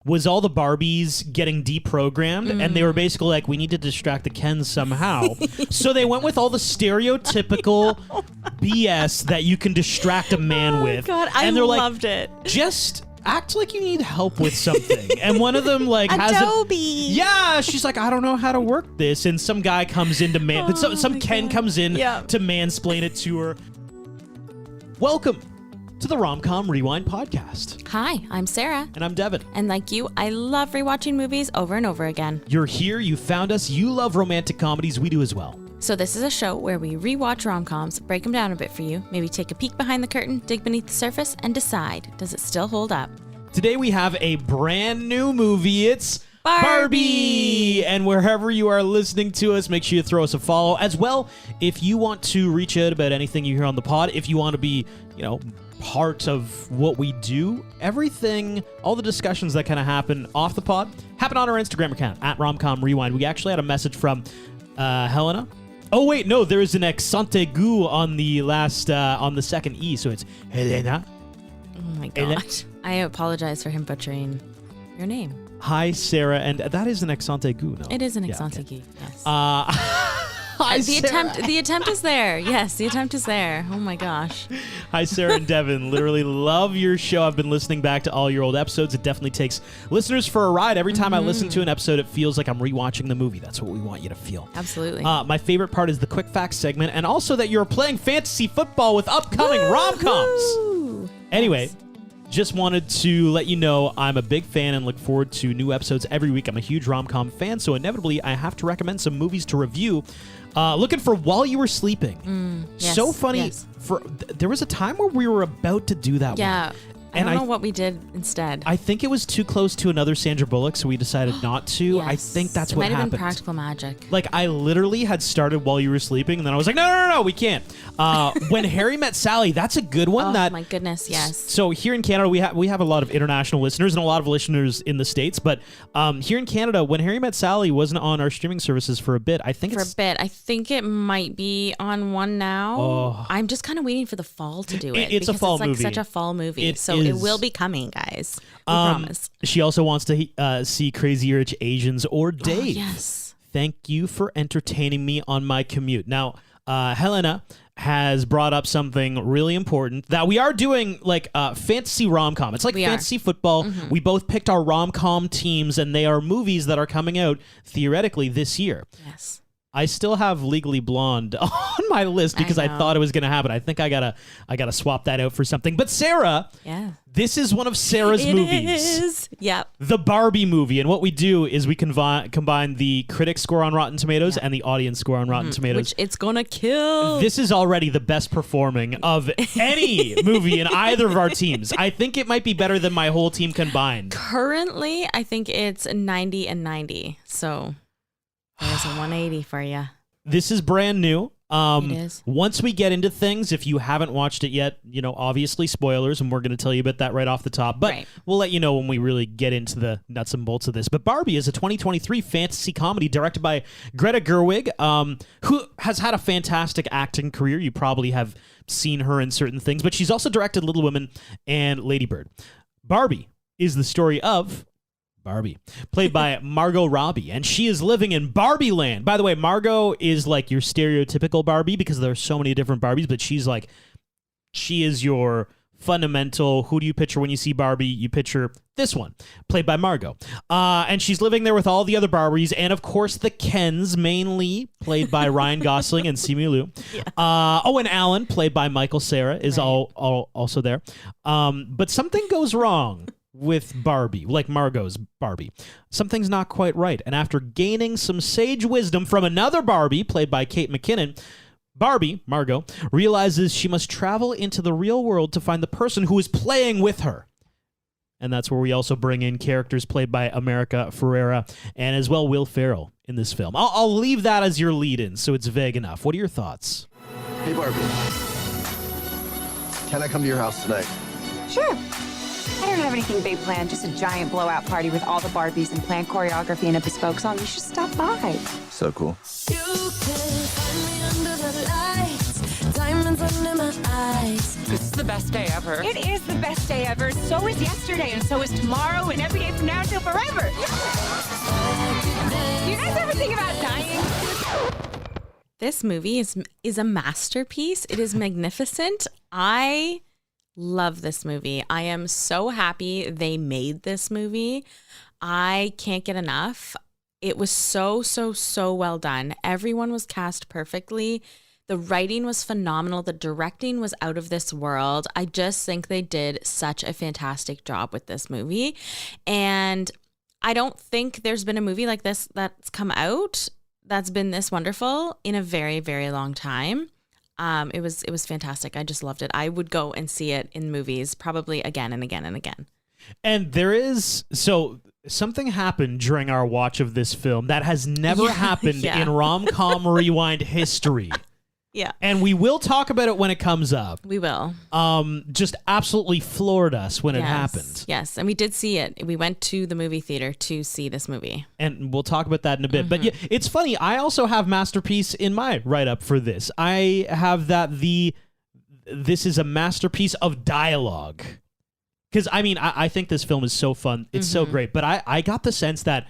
was all the Barbies getting deprogrammed, and they were basically like, we need to distract the Kens somehow. So they went with all the stereotypical BS that you can distract a man with. God, I loved it. Just act like you need help with something. And one of them like has Adobe. Yeah, she's like, I don't know how to work this. And some guy comes in to some Ken comes in to mansplain it to her. Welcome to the Rom-Com Rewind podcast. Hi, I'm Sarah. And I'm Devin. And like you, I love rewatching movies over and over again. You're here, you found us, you love romantic comedies, we do as well. So this is a show where we rewatch rom-coms, break them down a bit for you, maybe take a peek behind the curtain, dig beneath the surface, and decide, does it still hold up? Today we have a brand new movie. It's Barbie! And wherever you are listening to us, make sure you throw us a follow. As well, if you want to reach out about anything you hear on the pod, if you want to be, part of what we do, everything, all the discussions that kind of happen off the pod, happen on our Instagram account, at Romcom Rewind. We actually had a message from Helena. Oh, wait, no, there is an accent aigu on the last, on the second E, so it's Helena. Oh my gosh. I apologize for him butchering your name. Hi, Sarah, and that is an accent aigu, no? It is an accent aigu, yes. Hi, the attempt is there. Yes, the attempt is there. Oh my gosh. Hi, Sarah and Devin. Literally love your show. I've been listening back to all your old episodes. It definitely takes listeners for a ride. Every time I listen to an episode, it feels like I'm rewatching the movie. That's what we want you to feel. Absolutely. My favorite part is the quick facts segment, and also that you're playing fantasy football with upcoming rom-coms. Anyway. Nice. Just wanted to let you know I'm a big fan and look forward to new episodes every week. I'm a huge rom-com fan, so inevitably I have to recommend some movies to review. Looking for While You Were Sleeping. Yes, so funny. yes. There was a time where we were about to do that one. Yeah. I don't know what we did instead. I think it was too close to another Sandra Bullock, so we decided not to. Yes. I think that's what happened. It might have been Practical Magic. Like, I literally had started While You Were Sleeping, and then I was like, no, we can't. When Harry Met Sally, that's a good one. Oh, my goodness, yes. So here in Canada, we have a lot of international listeners and a lot of listeners in the States, but here in Canada, When Harry Met Sally wasn't on our streaming services for a bit. I think I think it might be on one now. Oh. I'm just kind of waiting for the fall to do it. It's a fall movie. It's like such a fall movie. It It will be coming, guys. We promise. She also wants to see Crazy Rich Asians or Dave. Oh, yes. Thank you for entertaining me on my commute. Now, Helena has brought up something really important, that we are doing like fantasy rom-com. It's like fantasy football. We both picked our rom-com teams, and they are movies that are coming out theoretically this year. Yes. I still have Legally Blonde on my list because I thought it was going to happen. I think I gotta swap that out for something. But Sarah, this is one of Sarah's movies. It is. Yep. The Barbie movie. And what we do is we combine the critic score on Rotten Tomatoes and the audience score on Rotten Tomatoes. Which it's gonna kill. This is already the best performing of any movie in either of our teams. I think it might be better than my whole team combined. Currently, I think it's 90 and 90. So there's a 180 for you. This is brand new. It is. Once we get into things, if you haven't watched it yet, obviously spoilers, and we're going to tell you about that right off the top. But we'll let you know when we really get into the nuts and bolts of this. But Barbie is a 2023 fantasy comedy directed by Greta Gerwig, who has had a fantastic acting career. You probably have seen her in certain things, but she's also directed Little Women and Lady Bird. Barbie is the story of Barbie, played by Margot Robbie, and she is living in Barbie land. By the way, Margot is like your stereotypical Barbie because there are so many different Barbies, but she is your fundamental, who do you picture when you see Barbie? You picture this one, played by Margot. And she's living there with all the other Barbies, and of course the Kens, mainly played by Ryan Gosling and Simu Liu. Owen Allen, played by Michael Cera, is also there. But something goes wrong with Barbie, like Margot's Barbie. Something's not quite right. And after gaining some sage wisdom from another Barbie, played by Kate McKinnon, Barbie, Margot, realizes she must travel into the real world to find the person who is playing with her. And that's where we also bring in characters played by America Ferrera and as well Will Ferrell in this film. I'll leave that as your lead-in, so it's vague enough. What are your thoughts? Hey, Barbie. Can I come to your house tonight? Sure. I don't have anything big planned, just a giant blowout party with all the Barbies and planned choreography and a bespoke song. You should stop by. So cool. You can find me under the lights. Diamonds under my eyes. This is the best day ever. It is the best day ever. So is yesterday, and so is tomorrow, and every day from now until forever. Do you guys ever think about dying? This movie is a masterpiece. It is magnificent. I love this movie. I am so happy they made this movie. I can't get enough. It was so well done. Everyone was cast perfectly. The writing was phenomenal. The directing was out of this world. I just think they did such a fantastic job with this movie. And I don't think there's been a movie like this that's come out that's been this wonderful in a very, very long time. It was fantastic. I just loved it. I would go and see it in movies probably again and again and again. And something happened during our watch of this film that has never happened in rom-com rewind history. Yeah. And we will talk about it when it comes up. We will. Just absolutely floored us when it happened. Yes, and we did see it. We went to the movie theater to see this movie. And we'll talk about that in a bit. But yeah, it's funny. I also have masterpiece in my write-up for this. I have that this is a masterpiece of dialogue. Because, I mean, I think this film is so fun. It's so great. But I got the sense that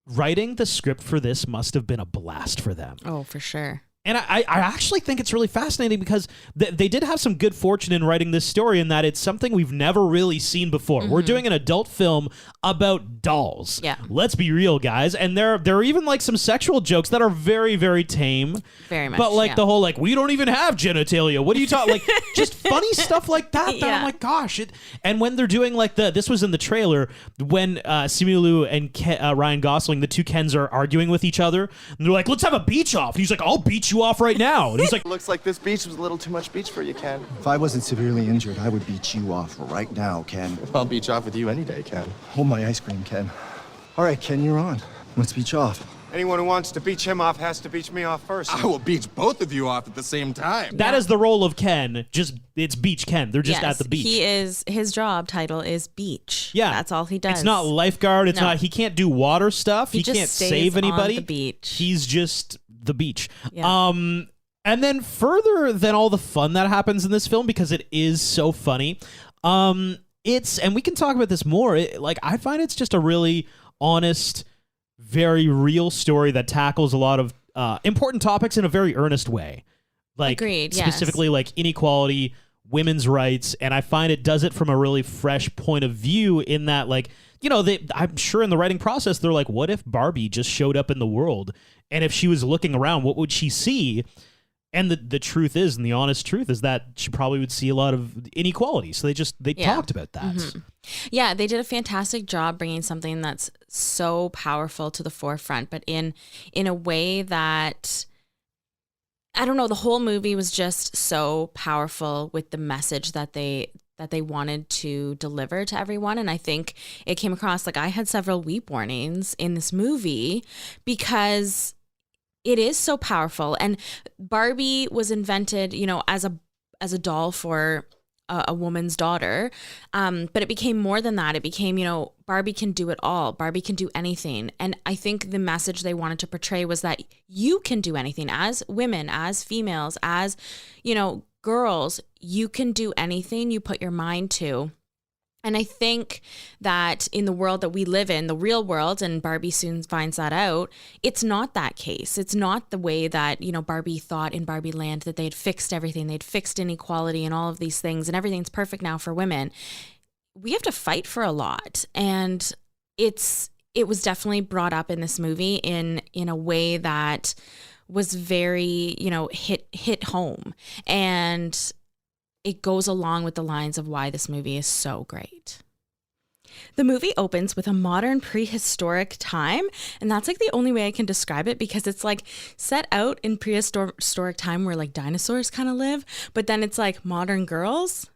writing the script for this must have been a blast for them. Oh, for sure. And I actually think it's really fascinating because they did have some good fortune in writing this story in that it's something we've never really seen before. We're doing an adult film about dolls. Yeah. Let's be real, guys. And there are even like some sexual jokes that are very, very tame. Very much. But like the whole we don't even have genitalia. What are you talking? Like just funny stuff like that. I'm like, gosh. And when they're doing this was in the trailer when Simu Liu and Ryan Gosling, the two Kens, are arguing with each other. And they're like, let's have a beach off. And he's like, I'll beat you off right now. And he's like, Looks like this beach was a little too much beach for you, Ken. If I wasn't severely injured, I would beat you off right now, Ken. I'll beach off with you any day, Ken. Hold my ice cream, Ken. All right, Ken, you're on. Let's beach off. Anyone who wants to beach him off has to beach me off first. I will beach both of you off at the same time. that is the role of Ken. It's Beach Ken. They're just at the beach. His job title is beach. Yeah. That's all he does. It's not lifeguard. It's not. He can't do water stuff. He just can't stays save anybody. on the beach. He's just the beach. Yeah. And then further than all the fun that happens in this film, because it is so funny, and we can talk about this more. I find it's just a really honest, very real story that tackles a lot of important topics in a very earnest way. Agreed, yes. Specifically like inequality, women's rights, and I find it does it from a really fresh point of view in that I'm sure in the writing process they're like, what if Barbie just showed up in the world, and if she was looking around, what would she see? And the truth is, and the honest truth is that she probably would see a lot of inequality. So they talked about that. Yeah, they did a fantastic job bringing something that's so powerful to the forefront, but in a way that, I don't know, the whole movie was just so powerful with the message that they wanted to deliver to everyone. And I think it came across, I had several weep warnings in this movie because it is so powerful. And Barbie was invented, as a doll for a woman's daughter. But it became more than that. It became, Barbie can do it all. Barbie can do anything. And I think the message they wanted to portray was that you can do anything as women, as females, as, girls. You can do anything you put your mind to. And I think that in the world that we live in, the real world, and Barbie soon finds that out, it's not that case. It's not the way that, Barbie thought in Barbie Land that they had fixed everything. They'd fixed inequality and all of these things, and everything's perfect now for women. We have to fight for a lot. And it was definitely brought up in this movie in a way that was very, hit home. And it goes along with the lines of why this movie is so great. The movie opens with a modern prehistoric time, and that's the only way I can describe it, because it's set out in prehistoric time where dinosaurs kind of live, but then it's modern girls.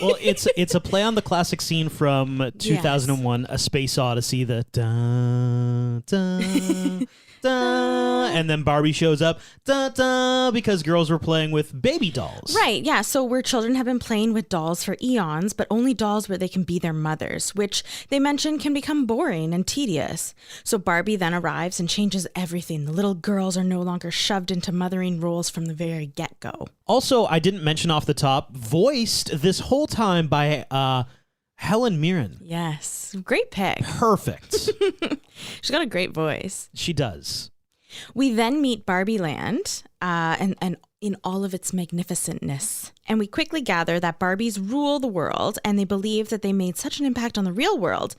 Well, it's a play on the classic scene from 2001, A Space Odyssey, the da, da, da, and then Barbie shows up, da, da, because girls were playing with baby dolls. Right, yeah. So where children have been playing with dolls for eons, but only dolls where they can be their mothers, which they mention can become boring and tedious. So Barbie then arrives and changes everything. The little girls are no longer shoved into mothering roles from the very get-go. Also, I didn't mention off the top, voiced this whole time by Helen Mirren. Yes, great pick. Perfect. She's got a great voice. She does. We then meet Barbie Land, and in all of its magnificentness. And we quickly gather that Barbies rule the world, and they believe that they made such an impact on the real world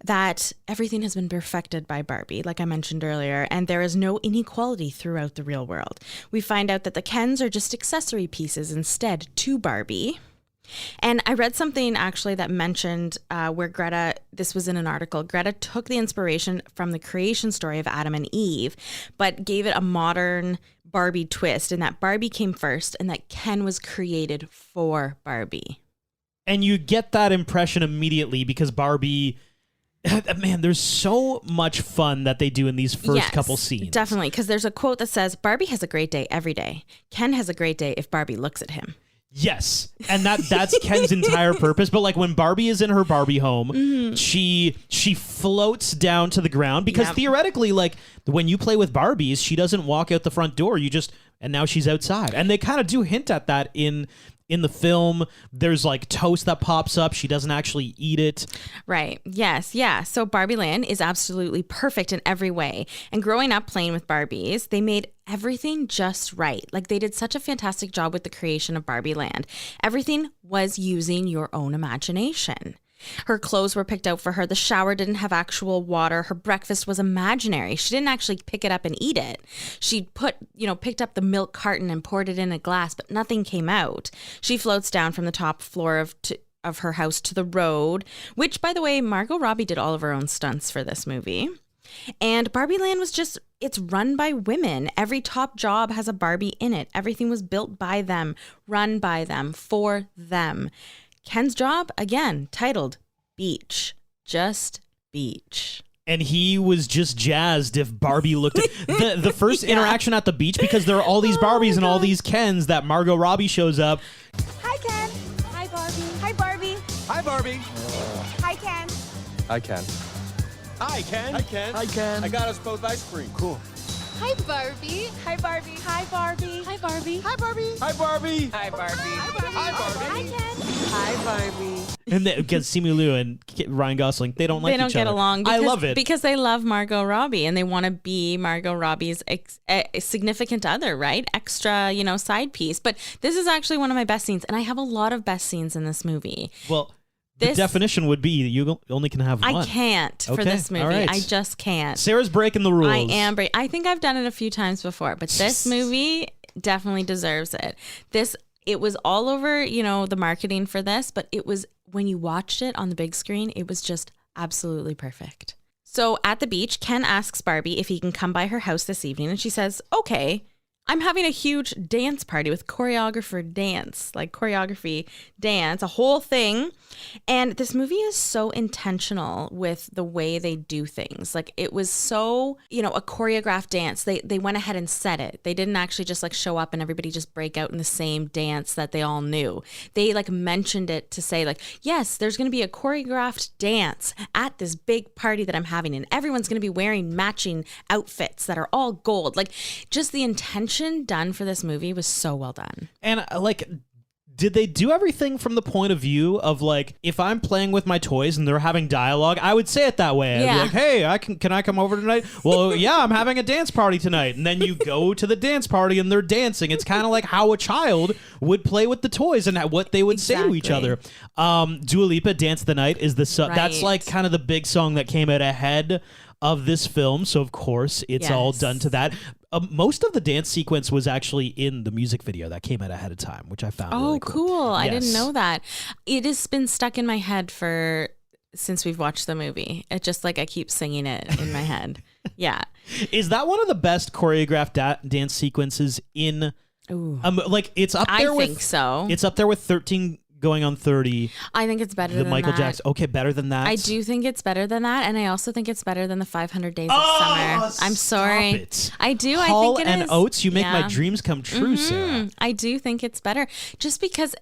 that everything has been perfected by Barbie, like I mentioned earlier, and there is no inequality throughout the real world. We find out that the Kens are just accessory pieces instead to Barbie. And I read something actually that mentioned where Greta, this was in an article, Greta took the inspiration from the creation story of Adam and Eve, but gave it a modern Barbie twist, and that Barbie came first and that Ken was created for Barbie. And you get that impression immediately because Barbie... Man, there's so much fun that they do in these first couple scenes. Definitely, because there's a quote that says, Barbie has a great day every day. Ken has a great day if Barbie looks at him. Yes, and that's Ken's entire purpose. But like when Barbie is in her Barbie home, she floats down to the ground because theoretically, like when you play with Barbies, she doesn't walk out the front door. And now she's outside. And they kind of do hint at that in the film. There's like toast that pops up. She doesn't actually eat it. Right. Yes. Yeah. So Barbie Land is absolutely perfect in every way. And growing up playing with Barbies, they made everything just right. Like they did such a fantastic job with the creation of Barbie Land. Everything was using your own imagination. Her clothes were picked out for her. The shower didn't have actual water. Her breakfast was imaginary. She didn't actually pick it up and eat it. She picked up the milk carton and poured it in a glass, but nothing came out. She floats down from the top floor of her house to the road, which, by the way, Margot Robbie did all of her own stunts for this movie. And Barbie Land it's run by women. Every top job has a Barbie in it. Everything was built by them, run by them, for them. Ken's job, again, titled Beach. Just beach. And he was just jazzed if Barbie looked at the first interaction at the beach, because there are all these Barbies and all these Kens that Margot Robbie shows up. Hi, Ken. Hi, Barbie. Hi, Barbie. Hi, Barbie. Hi, Ken. I can. Hi, Ken. Hi, Ken. Hi, Ken. I got us both ice cream. Cool. Hi, Barbie. Hi, Barbie. Hi, Barbie. Hi, Barbie. Hi, Barbie. Hi, Barbie. Hi, Barbie. Hi, Barbie. Hi, Barbie. Hi, Ken. Hi, Barbie. And because Simu Liu and Ryan Gosling, they don't like each other. They don't get along. I love it. Because they love Margot Robbie and they want to be Margot Robbie's significant other, right? Extra, side piece. But this is actually one of my best scenes. And I have a lot of best scenes in this movie. Well, the definition would be that you only can have one. I can't for this movie. Right. I just can't. Sarah's breaking the rules. I am. I think I've done it a few times before, but this movie definitely deserves it. It was all over, the marketing for this, but it was, when you watched it on the big screen, it was just absolutely perfect. So at the beach, Ken asks Barbie if he can come by her house this evening, and she says, okay. I'm having a huge dance party with choreography dance, a whole thing. And this movie is so intentional with the way they do things. Like it was so, a choreographed dance. They went ahead and said it. They didn't actually just like show up and everybody just break out in the same dance that they all knew. They like mentioned it to say like, yes, there's going to be a choreographed dance at this big party that I'm having. And everyone's going to be wearing matching outfits that are all gold. Like just the intention done for this movie was so well done. And did they do everything from the point of view of like, if I'm playing with my toys and they're having dialogue, I would say it that way. I'd be like, hey, can I come over tonight? Well, yeah, I'm having a dance party tonight. And then you go to the dance party and they're dancing. It's kind of like how a child would play with the toys and what they would say to each other. Dua Lipa, Dance the Night is the song. That's like kind of the big song that came out ahead of this film. So of course it's all done to that. Most of the dance sequence was actually in the music video that came out ahead of time, which I found really cool. Cool. Yes. I didn't know that. It has been stuck in my head since we've watched the movie. It just like I keep singing it in my head. Yeah. Is that one of the best choreographed dance sequences in like it's up there I with think so. It's up there with 13 going on 30. I think it's better than Michael that. Jackson. Okay, better than that. I do think it's better than that, and I also think it's better than the 500 Days of Summer. I'm sorry. It. I do. Hall I think it and is. Oates, you make Yeah. my dreams come true, Sarah. I do think it's better. Just because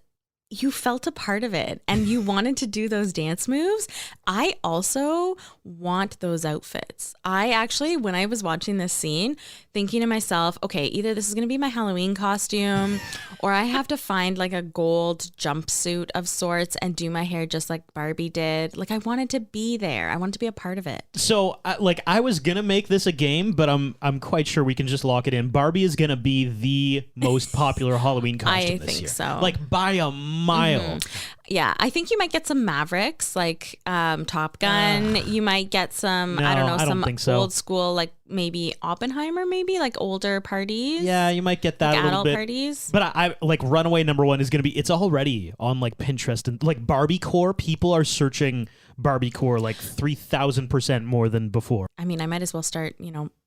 you felt a part of it and you wanted to do those dance moves. I also want those outfits. I actually, when I was watching this scene, thinking to myself, okay, either this is going to be my Halloween costume or I have to find like a gold jumpsuit of sorts and do my hair just like Barbie did. Like, I wanted to be there. I wanted to be a part of it. So, I was gonna make this a game, but I'm quite sure we can just lock it in. Barbie is gonna be the most popular Halloween costume this think year. so. Like by a mile. Yeah, I think you might get some Mavericks, like Top Gun. You might get some, I don't know, I don't some think so. old school, like maybe Oppenheimer, maybe like older parties. Yeah, you might get that like a little adult bit. parties. But I like runaway number one is gonna be. It's already on like Pinterest and like Barbie core. People are searching Barbie core like 3,000% more than before. I mean, I might as well start,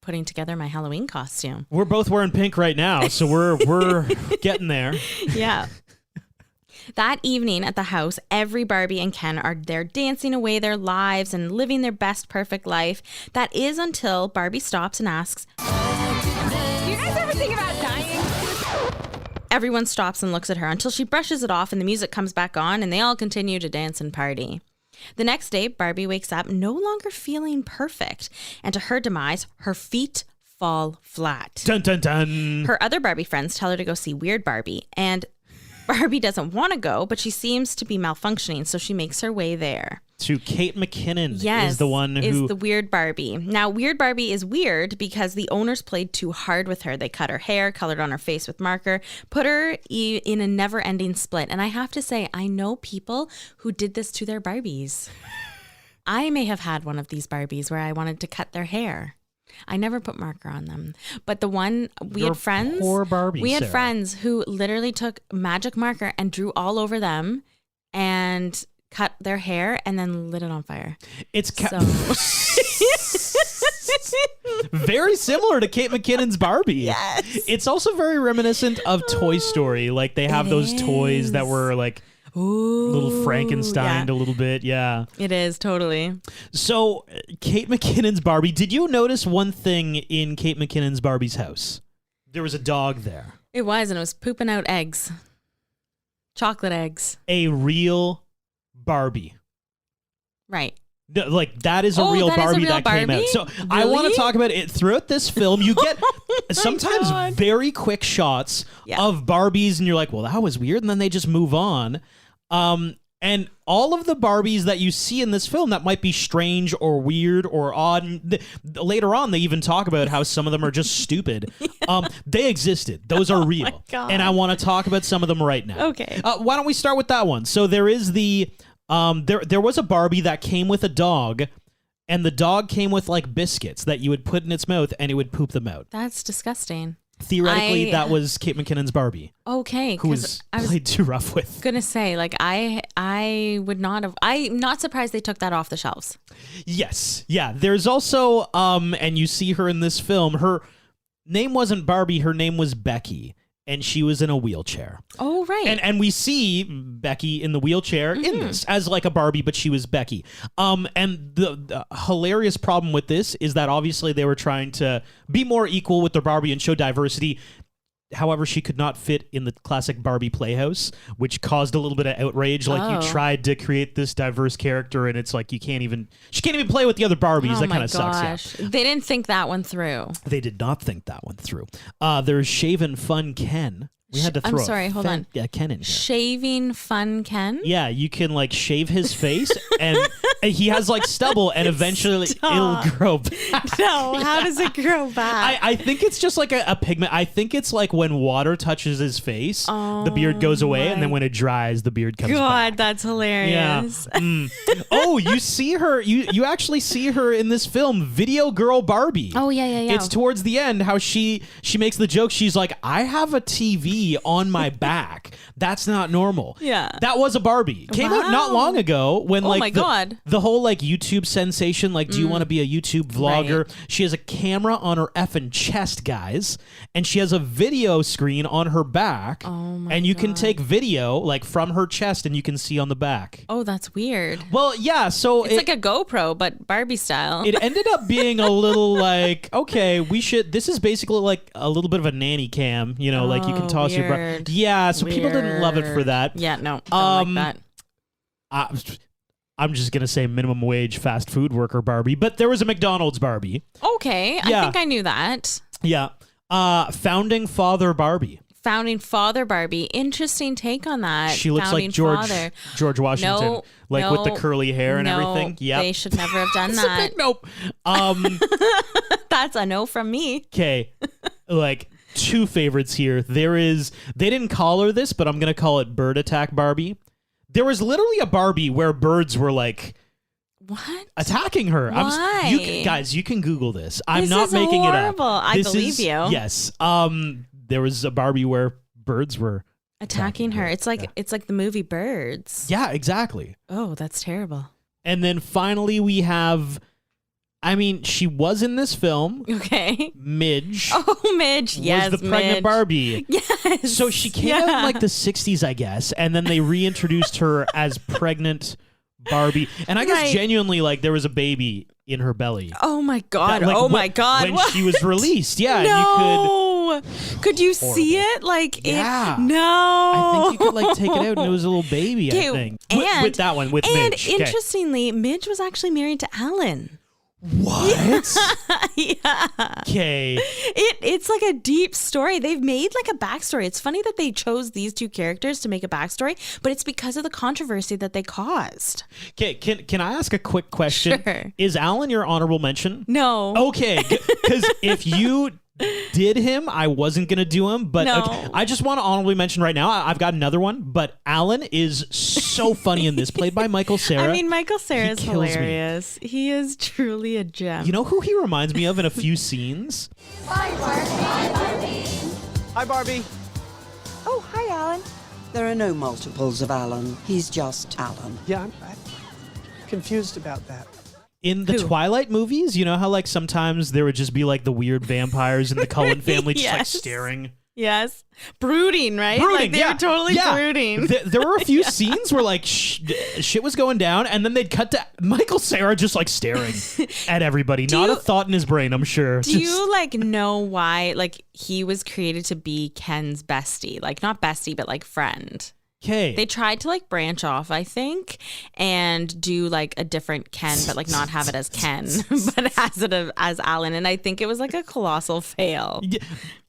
putting together my Halloween costume. We're both wearing pink right now, so we're getting there. Yeah. That evening at the house, every Barbie and Ken are there dancing away their lives and living their best perfect life. That is until Barbie stops and asks, Do you guys ever think about dying? everyone stops and looks at her until she brushes it off and the music comes back on and they all continue to dance and party. The next day, Barbie wakes up no longer feeling perfect, and to her demise, her feet fall flat. Dun dun dun. Her other Barbie friends tell her to go see Weird Barbie, and Barbie doesn't want to go, but she seems to be malfunctioning, so she makes her way there. To Kate McKinnon Yes, is the one who is the Weird Barbie. Now, Weird Barbie is weird because the owners played too hard with her. They cut her hair, colored on her face with marker, put her in a never-ending split. And I have to say, I know people who did this to their Barbies. I may have had one of these Barbies where I wanted to cut their hair. I never put marker on them. But the one, we had friends. Poor Barbie, We had Sarah. friends who literally took magic marker and drew all over them and cut their hair and then lit it on fire. It's So. very similar to Kate McKinnon's Barbie. Yes. It's also very reminiscent of Toy Story. Like they have those toys that were like little Frankenstein a little bit. Yeah. It is, totally. So Kate McKinnon's Barbie. Did you notice one thing in Kate McKinnon's Barbie's house? There was a dog there. It was, and it was pooping out eggs. Chocolate eggs. A real Barbie. Right. No, like that is a Oh, real that is a Barbie real that came out. Barbie? So I want Really? to talk about it throughout this film. You get sometimes God. very quick shots Yeah. of Barbies, and you're like, "Well, that was weird," and then they just move on. And all of the Barbies that you see in this film that might be strange or weird or odd, and later on they even talk about how some of them are just stupid. They existed. Those are real. God. And I want to talk about some of them right now. Okay. Why don't we start with that one? So there is the there was a Barbie that came with a dog, and the dog came with like biscuits that you would put in its mouth and it would poop them out. That's disgusting. Theoretically, that was Kate McKinnon's Barbie, Okay. who was I was played too rough with. gonna say, like, I would not have. I'm not surprised they took that off the shelves. Yes. Yeah. There's also, and you see her in this film, her name wasn't Barbie, her name was Becky, and she was in a wheelchair. Oh, right. And we see Becky in the wheelchair in this as like a Barbie, but she was Becky. And the hilarious problem with this is that obviously they were trying to be more equal with the Barbie and show diversity. However, she could not fit in the classic Barbie playhouse, which caused a little bit of outrage. Like you tried to create this diverse character, and it's like she can't even play with the other Barbies. Oh That my kind of sucks. Yeah. gosh. They didn't think that one through. They did not think that one through. There's Shaven Fun Ken. We had to I'm throw sorry, hold on. Yeah, Ken in here. Shaving Fun Ken? Yeah, you can like shave his face, and he has like stubble, and eventually it'll grow back. No, how does it grow back? I think it's just like a pigment. I think it's like when water touches his face, the beard goes away, and then when it dries, the beard comes God, back. that's Yeah. hilarious. Oh, you see her. You actually see her in this film, Video Girl Barbie. Oh, yeah. It's towards the end how she makes the joke. She's like, I have a TV TV on my back. That's not normal. Yeah. That was a Barbie. Came out not long ago when Oh my God. the whole like YouTube sensation, like, do you want to be a YouTube vlogger? Right. She has a camera on her effing chest, guys, and she has a video screen on her back. Oh my and you can God. take video like from her chest and you can see on the back. Oh, that's weird. Well, yeah, so It's like a GoPro, but Barbie style. it ended up being a little like, okay, this is basically like a little bit of a nanny cam, you know, like you can toss your weird. yeah, so people didn't love it for Weird. that. Yeah, no, don't like that. I'm just gonna say minimum wage fast food worker Barbie, but there was a McDonald's Barbie. Okay, Yeah. I think I knew that. Yeah. Founding father Barbie. Founding father Barbie. Interesting take on that. She looks Founding like George father. Washington, No, like with the no, curly hair and no, everything. Yeah, They should never have done It's a that. big nope. That's a no from me. Okay, like two favorites here. They didn't call her this, but I'm gonna call it Bird Attack Barbie. There was literally a Barbie where birds were like What? attacking her. Why? Guys, you can Google this. I'm This not is making horrible. it up. I This believe is- you. Yes. There was a Barbie where birds were Attacking her. It's like the movie Birds. Yeah, exactly. Oh, that's terrible. And then finally we have, I mean, she was in this film. Okay. Midge. Oh, Midge. Yes, was the pregnant Midge. Barbie. Yes. So she came out in like the 60s, I guess, and then they reintroduced her as pregnant Barbie. And I guess Right. genuinely, like, there was a baby in her belly. Oh my God. That, like, oh my God. When What? she was released, yeah, No. Could you see it? Like, Yeah. no. I think you could like take it out and it was a little baby, I Okay, think. and- With that one, with And Midge. Okay. interestingly, Midge was actually married to Alan. What? Yeah. Okay. It's like a deep story. They've made like a backstory. It's funny that they chose these two characters to make a backstory, but it's because of the controversy that they caused. Okay, can I ask a quick question? Sure. Is Alan your honorable mention? No. Okay, because if you did him, I wasn't going to do him, but No. okay, I just want to honorably mention right now, I've got another one, but Alan is so funny in this, played by Michael Cera. I mean, Michael Cera is kills me. hilarious. He is truly a gem. You know who he reminds me of in a few scenes? Hi, Barbie. Oh, hi, Alan. There are no multiples of Alan. He's just Alan. Yeah, I'm confused about that. In the Twilight movies, you know how like sometimes there would just be like the weird vampires in the Cullen family just like Yes. staring? Yes. Brooding, right? Brooding, like they yeah. were totally Yeah. brooding. There were a few scenes where like shit was going down, and then they'd cut to Michael Cera just like staring at everybody. Not a thought in his brain, I'm sure. Do you like know why like he was created to be Ken's bestie? Like not bestie, but like friend. Okay. They tried to like branch off, I think, and do like a different Ken, but like not have it as Ken, but as Alan. And I think it was like a colossal fail.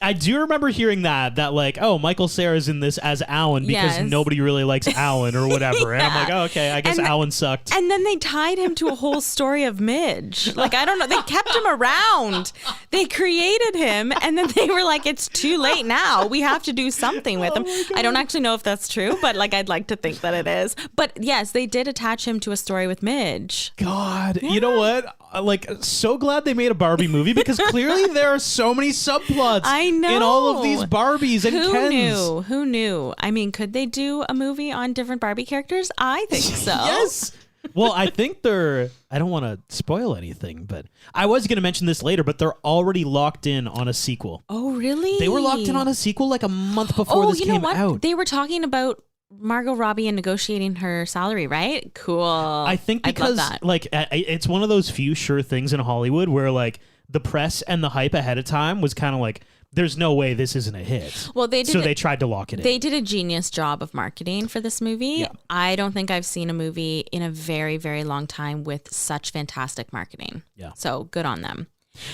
I do remember hearing that like, oh, Michael Cera's in this as Alan because Yes. nobody really likes Alan or whatever. And I'm like, oh, okay, I guess And- Alan sucked. And then they tied him to a whole story of Midge. Like, I don't know. They kept him around. They created him, and then they were like, it's too late now. We have to do something with him. I don't actually know if that's true, but like, I'd like to think that it is. But yes, they did attach him to a story with Midge. God, you know what? Like, so glad they made a Barbie movie because clearly there are so many subplots I know. in all of these Barbies and Who Kens. knew? Who knew? I mean, could they do a movie on different Barbie characters? I think so. Yes. Well, I think I don't want to spoil anything, but I was going to mention this later, but they're already locked in on a sequel. Oh, really? They were locked in on a sequel like a month before this you know came what? out. They were talking about Margot Robbie and negotiating her salary, right? Cool. I think I'd love because that. like it's one of those few sure things in Hollywood where like the press and the hype ahead of time was kind of like, there's no way this isn't a hit. Well, they did. They tried to lock it in. They did a genius job of marketing for this movie. Yeah. I don't think I've seen a movie in a very, very long time with such fantastic marketing. Yeah. So good on them.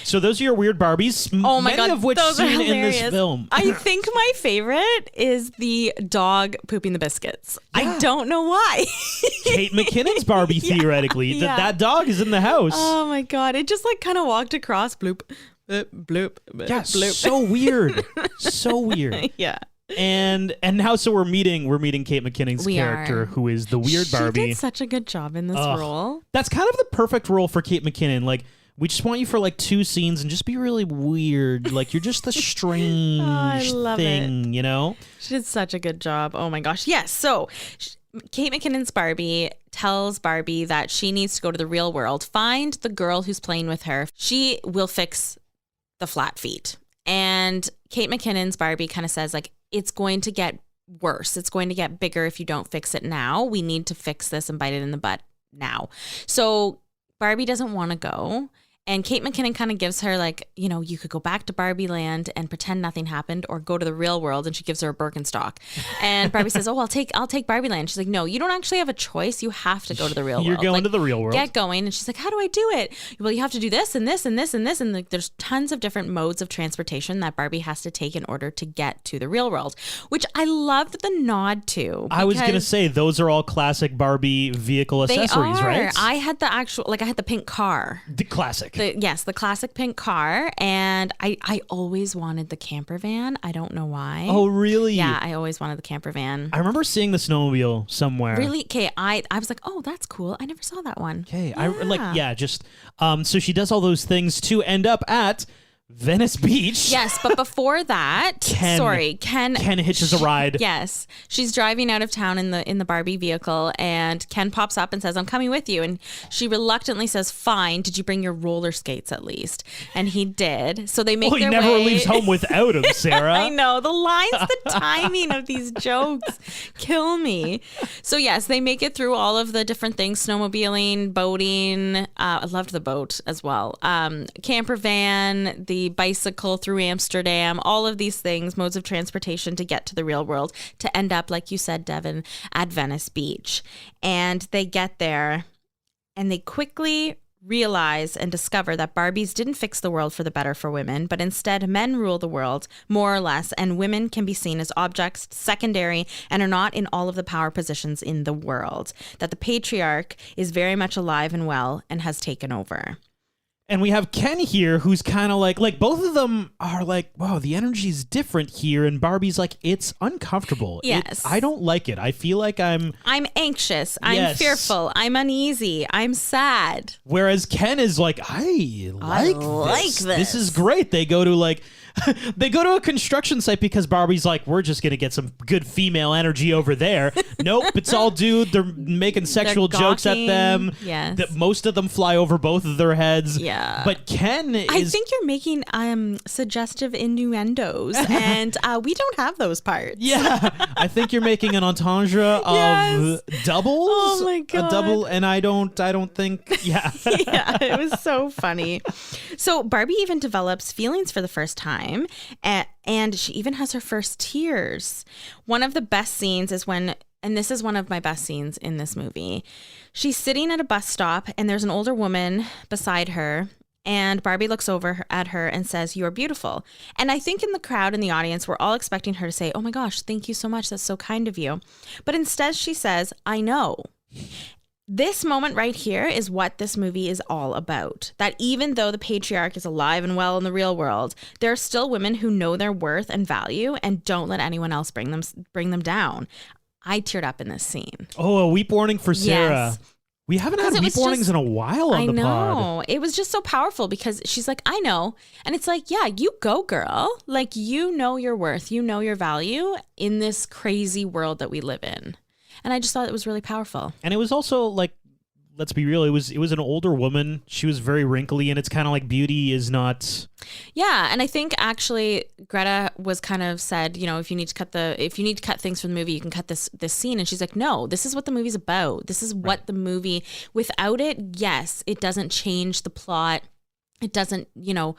So those are your weird Barbies. Oh my many God, of which those are seen in hilarious. this film. I think my favorite is the dog pooping the biscuits. Yeah. I don't know why. Kate McKinnon's Barbie, theoretically. yeah. That dog is in the house. Oh my God. It just like kind of walked across, bloop, bloop, bloop, Yeah, bloop. so weird. So weird. Yeah. And now so we're meeting Kate McKinnon's We character, are. who is the weird Barbie. She did such a good job in this Ugh. role. That's kind of the perfect role for Kate McKinnon. Like We just want you for like 2 scenes and just be really weird. Like you're just the strange thing, you know? She did such a good job. Oh my gosh. Yes. So Kate McKinnon's Barbie tells Barbie that she needs to go to the real world, find the girl who's playing with her. She will fix the flat feet. And Kate McKinnon's Barbie kind of says like, it's going to get worse. It's going to get bigger if you don't fix it now. We need to fix this and bite it in the butt now. So Barbie doesn't want to go. And Kate McKinnon kind of gives her like, you know, you could go back to Barbie land and pretend nothing happened or go to the real world. And she gives her a Birkenstock. And Barbie says, oh, I'll take Barbie land. She's like, no, you don't actually have a choice. You have to go to the real world. You're going to the real world. Get going. And she's like, how do I do it? Well, you have to do this and this and this and this. And like, there's tons of different modes of transportation that Barbie has to take in order to get to the real world, which I loved the nod to. I was going to say, those are all classic Barbie vehicle accessories, right? I had the actual, like I had the pink car. The classic. The classic pink car. And I always wanted the camper van. I don't know why. Oh, really? Yeah, I always wanted the camper van. I remember seeing the snowmobile somewhere. Really? Okay, I was like, oh, that's cool. I never saw that one. Okay, so she does all those things to end up at Venice Beach. Yes, but before that, Ken hitches a ride. Yes, she's driving out of town in the Barbie vehicle, and Ken pops up and says, "I'm coming with you." And she reluctantly says, "Fine. Did you bring your roller skates at least?" And he did. So they make their way. He never leaves home without them, Sarah. I know the lines, the timing of these jokes kill me. So yes, they make it through all of the different things: snowmobiling, boating. I loved the boat as well. Camper van, the bicycle through Amsterdam, all of these things, modes of transportation to get to the real world, to end up, like you said, Devin, at Venice Beach. And they get there and they quickly realize and discover that Barbies didn't fix the world for the better for women, but instead men rule the world, more or less, and women can be seen as objects, secondary, and are not in all of the power positions in the world. That the patriarch is very much alive and well and has taken over. And we have Ken here, who's kind of like both of them are like, wow, the energy's different here. And Barbie's like, it's uncomfortable. Yes. I don't like it. I feel like I'm anxious. I'm fearful. I'm uneasy. I'm sad. Whereas Ken is like, I like this. This is great. They go to they go to a construction site because Barbie's like, we're just going to get some good female energy over there. Nope, it's all dude. They're making sexual jokes at them. Yes. That most of them fly over both of their heads. Yeah. But Ken is... I think you're making suggestive innuendos, and we don't have those parts. Yeah. I think you're making an entendre of doubles. Oh my God. A double, and I don't think... Yeah. Yeah, it was so funny. So Barbie even develops feelings for the first time. And she even has her first tears. One of the best scenes is when, and this is one of my best scenes in this movie, she's sitting at a bus stop and there's an older woman beside her, and Barbie looks over at her and says, "You are beautiful." And I think in the crowd, in the audience, we're all expecting her to say, "Oh my gosh, thank you so much. That's so kind of you." But instead she says, "I know." This moment right here is what this movie is all about. That even though the patriarch is alive and well in the real world, there are still women who know their worth and value and don't let anyone else bring them down. I teared up in this scene. Oh, a weep warning for Sarah. Yes. We haven't had weep warnings in a while on the pod. I know. It was just so powerful because she's like, "I know." And it's like, yeah, you go, girl. Like, you know your worth. You know your value in this crazy world that we live in. And I just thought it was really powerful. And it was also like, let's be real, it was an older woman. She was very wrinkly, and it's kind of like beauty is not... Yeah, and I think actually Greta was kind of said, you know, if you need to cut things from the movie, you can cut this scene. And she's like, no, this is what the movie's about. This is what the movie, without it, yes, it doesn't change the plot. It doesn't, you know,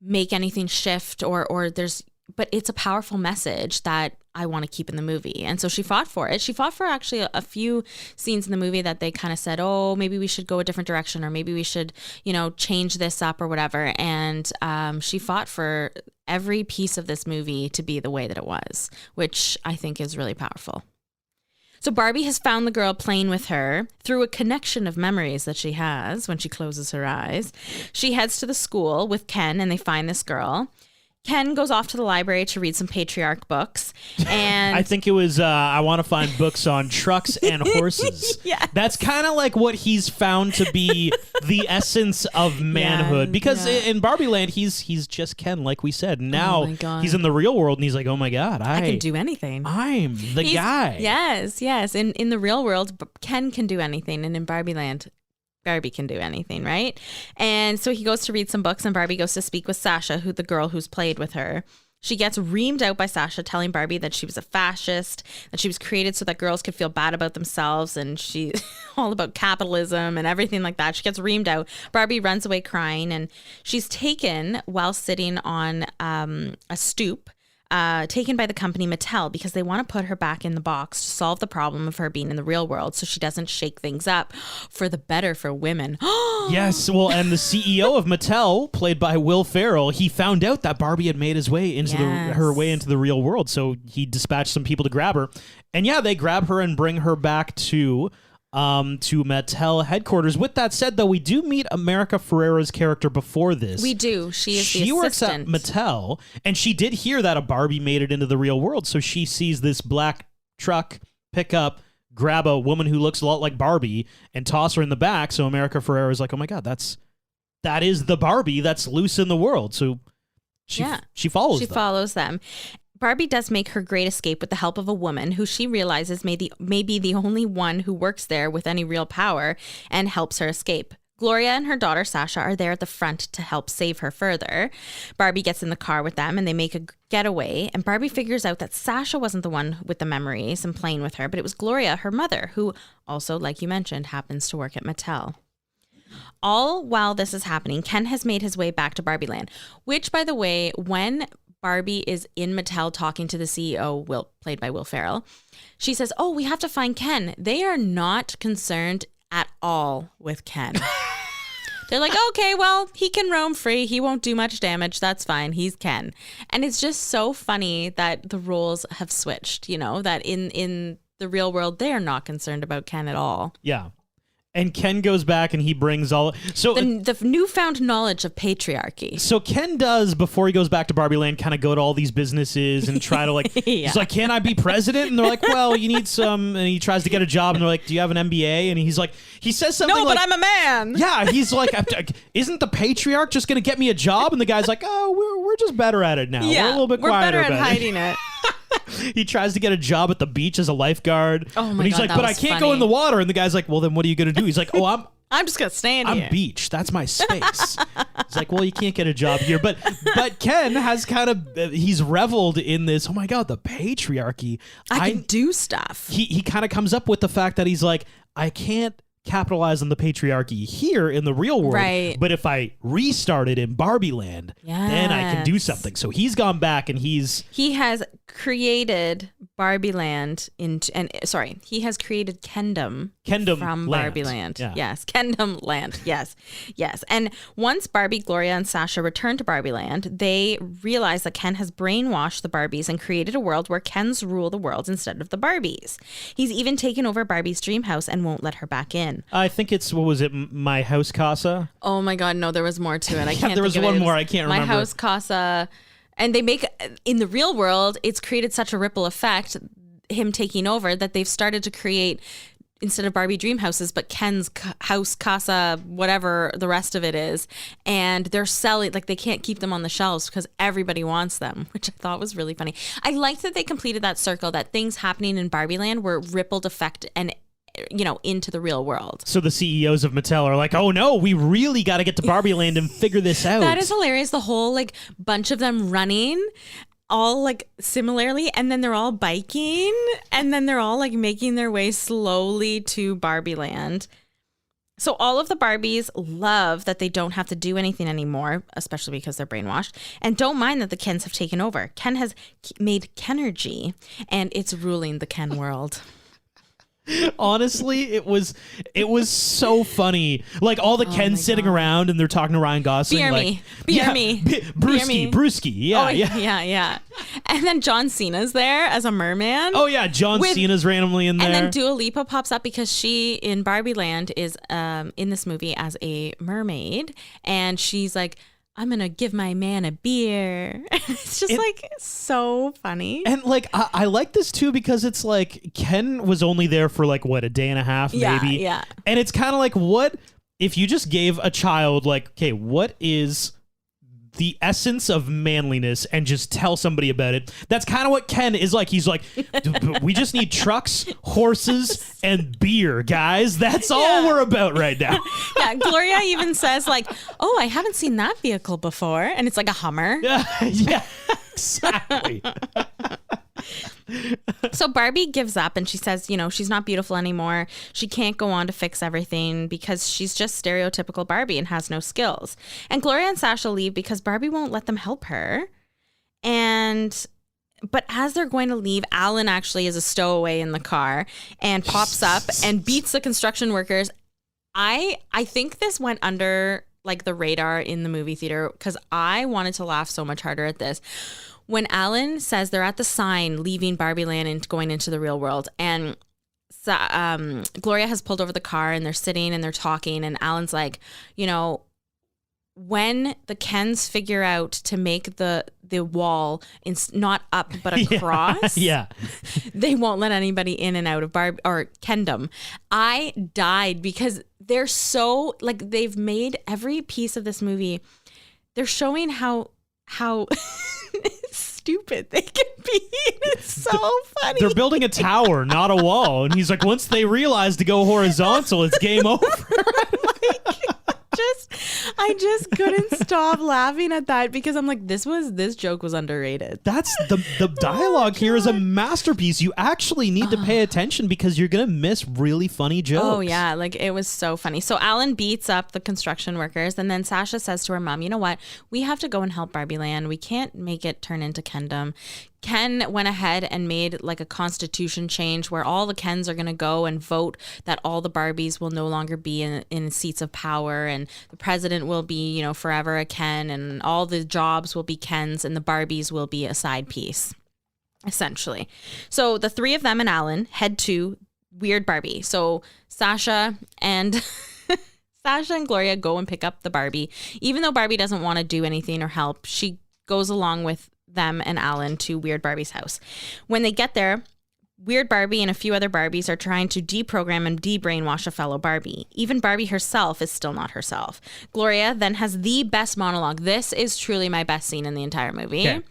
make anything shift or there's... But it's a powerful message that I want to keep in the movie. And so she fought for it. She fought for actually a few scenes in the movie that they kind of said, oh, maybe we should go a different direction, or maybe we should, you know, change this up or whatever. And she fought for every piece of this movie to be the way that it was, which I think is really powerful. So Barbie has found the girl playing with her through a connection of memories that she has when she closes her eyes. She heads to the school with Ken and they find this girl. Ken goes off to the library to read some patriarch books. And I think it was, I want to find books on trucks and horses. Yes. That's kind of like what he's found to be the essence of manhood. Because in Barbie Land, he's just Ken, like we said. Now he's in the real world and he's like, oh my God, I can do anything. I'm the guy. Yes. In the real world, Ken can do anything. And in Barbie Land, Barbie can do anything, right? And so he goes to read some books and Barbie goes to speak with Sasha, the girl who's played with her. She gets reamed out by Sasha, telling Barbie that she was a fascist, that she was created so that girls could feel bad about themselves, and she's all about capitalism and everything like that. She gets reamed out. Barbie runs away crying, and she's taken while sitting on a stoop, taken by the company Mattel because they want to put her back in the box to solve the problem of her being in the real world so she doesn't shake things up for the better for women. Yes, well, and the CEO of Mattel, played by Will Ferrell, he found out that Barbie had made his way into her way into the real world, so he dispatched some people to grab her. And yeah, they grab her and bring her back to Mattel headquarters. With that said, though, we do meet America Ferrera's character before this. We do. She is the assistant. She works at Mattel, and she did hear that a Barbie made it into the real world, so she sees this black truck pick up, grab a woman who looks a lot like Barbie, and toss her in the back, so America Ferrera is like, oh my God, that is the Barbie that's loose in the world. So she follows them. She follows them. Barbie does make her great escape with the help of a woman who she realizes may be the only one who works there with any real power and helps her escape. Gloria and her daughter Sasha are there at the front to help save her further. Barbie gets in the car with them and they make a getaway, and Barbie figures out that Sasha wasn't the one with the memories and playing with her, but it was Gloria, her mother, who also, like you mentioned, happens to work at Mattel. All while this is happening, Ken has made his way back to Barbie Land, which, by the way, when Barbie is in Mattel talking to the CEO, played by Will Ferrell, she says, oh, we have to find Ken. They are not concerned at all with Ken. They're like, okay, well, he can roam free. He won't do much damage. That's fine. He's Ken. And it's just so funny that the roles have switched, that in the real world, they are not concerned about Ken at all. Yeah. And Ken goes back and he brings all... So the newfound knowledge of patriarchy. So Ken does, before he goes back to Barbie Land, kind of go to all these businesses and try to he's like, can I be president? And they're like, well, you need some... And he tries to get a job and they're like, do you have an MBA? And he's like, he says something no, but I'm a man. Yeah, he's like, isn't the patriarch just going to get me a job? And the guy's like, oh, we're just better at it now. Yeah, we're a little bit quieter. We're better at hiding it. He tries to get a job at the beach as a lifeguard. Oh my and he's God, like, that but I was can't funny. go in the water. And the guy's like, well, then what are you going to do? He's like, oh, I'm just going to stand here. I'm beach. That's my space. It's like, well, you can't get a job here. But Ken has he's reveled in this, oh my God, the patriarchy. I can do stuff. He kind of comes up with the fact that he's like, I can't capitalize on the patriarchy here in the real world. Right. But if I restart it in Barbie Land, then I can do something. So he's gone back and he has created Barbie Land he has created Kendom from Land. Barbie Land. Yeah. Yes, Kendom Land. Yes. And once Barbie, Gloria, and Sasha return to Barbie Land, they realize that Ken has brainwashed the Barbies and created a world where Kens rule the world instead of the Barbies. He's even taken over Barbie's dream house and won't let her back in. I think it's, what was it, My House Casa? Oh my God, no, there was more to it. I can't there was think of one it. more, I can't remember. My House Casa. And they make, in the real world, it's created such a ripple effect, him taking over, that they've started to create, instead of Barbie dream houses, but Ken's house, casa, whatever the rest of it is. And they're selling, they can't keep them on the shelves because everybody wants them, which I thought was really funny. I liked that they completed that circle, that things happening in Barbie Land were rippled effect and into the real world. So the CEOs of Mattel are like, oh no, we really got to get to Barbie Land and figure this out. That is hilarious. The whole bunch of them running all similarly, and then they're all biking, and then they're all making their way slowly to Barbie Land. So all of the Barbies love that they don't have to do anything anymore, especially because they're brainwashed, and don't mind that the Kens have taken over. Ken has made Kenergy, and it's ruling the Ken world. Honestly, it was so funny. All the Kens sitting around and they're talking to Ryan Gosling. Beer me. Brewski. Yeah. And then John Cena's there as a merman. Oh yeah, John Cena's randomly in there. And then Dua Lipa pops up because she, in Barbie Land, is in this movie as a mermaid. And she's like, I'm going to give my man a beer. It's just like so funny. And like, I like this too because it's like Ken was only there for like, what, a day and a half, maybe? Yeah. And it's kind of like, what if you just gave a child like, okay, what is the essence of manliness and just tell somebody about it? That's kind of what Ken is like. He's like, we just need trucks, horses, and beer, guys. That's all we're about right now. Yeah, Gloria even says like, oh, I haven't seen that vehicle before. And it's like a Hummer. Yeah, exactly. So Barbie gives up and she says, you know, she's not beautiful anymore. She can't go on to fix everything because she's just stereotypical Barbie and has no skills. And Gloria and Sasha leave because Barbie won't let them help her. But as they're going to leave, Alan actually is a stowaway in the car and pops up and beats the construction workers. I think this went under like the radar in the movie theater because I wanted to laugh so much harder at this. When Alan says they're at the sign leaving Barbie Land and going into the real world, and Gloria has pulled over the car and they're sitting and they're talking, and Alan's like, you know, when the Kens figure out to make the wall not up but across, they won't let anybody in and out of Barbie or Kendom. I died because they're so like they've made every piece of this movie. They're showing how stupid they can be. It's so funny. They're building a tower, not a wall. And he's like, once they realize to go horizontal, it's game over. I just couldn't stop laughing at that because I'm like, this joke was underrated. That's the dialogue here is a masterpiece. You actually need to pay attention because you're gonna miss really funny jokes. Oh yeah, like it was so funny. So Alan beats up the construction workers, and then Sasha says to her mom, you know what, we have to go and help Barbie Land. We can't make it turn into Kendom. Ken went ahead and made like a constitution change where all the Kens are going to go and vote that all the Barbies will no longer be in seats of power, and the president will be, you know, forever a Ken, and all the jobs will be Kens, and the Barbies will be a side piece, essentially. So the three of them and Alan head to Weird Barbie. So Sasha and Gloria go and pick up the Barbie. Even though Barbie doesn't want to do anything or help, she goes along with them and Alan to Weird Barbie's house. When they get there, Weird Barbie and a few other Barbies are trying to deprogram and de-brainwash a fellow Barbie. Even Barbie herself is still not herself. Gloria then has the best monologue. This is truly my best scene in the entire movie. Okay.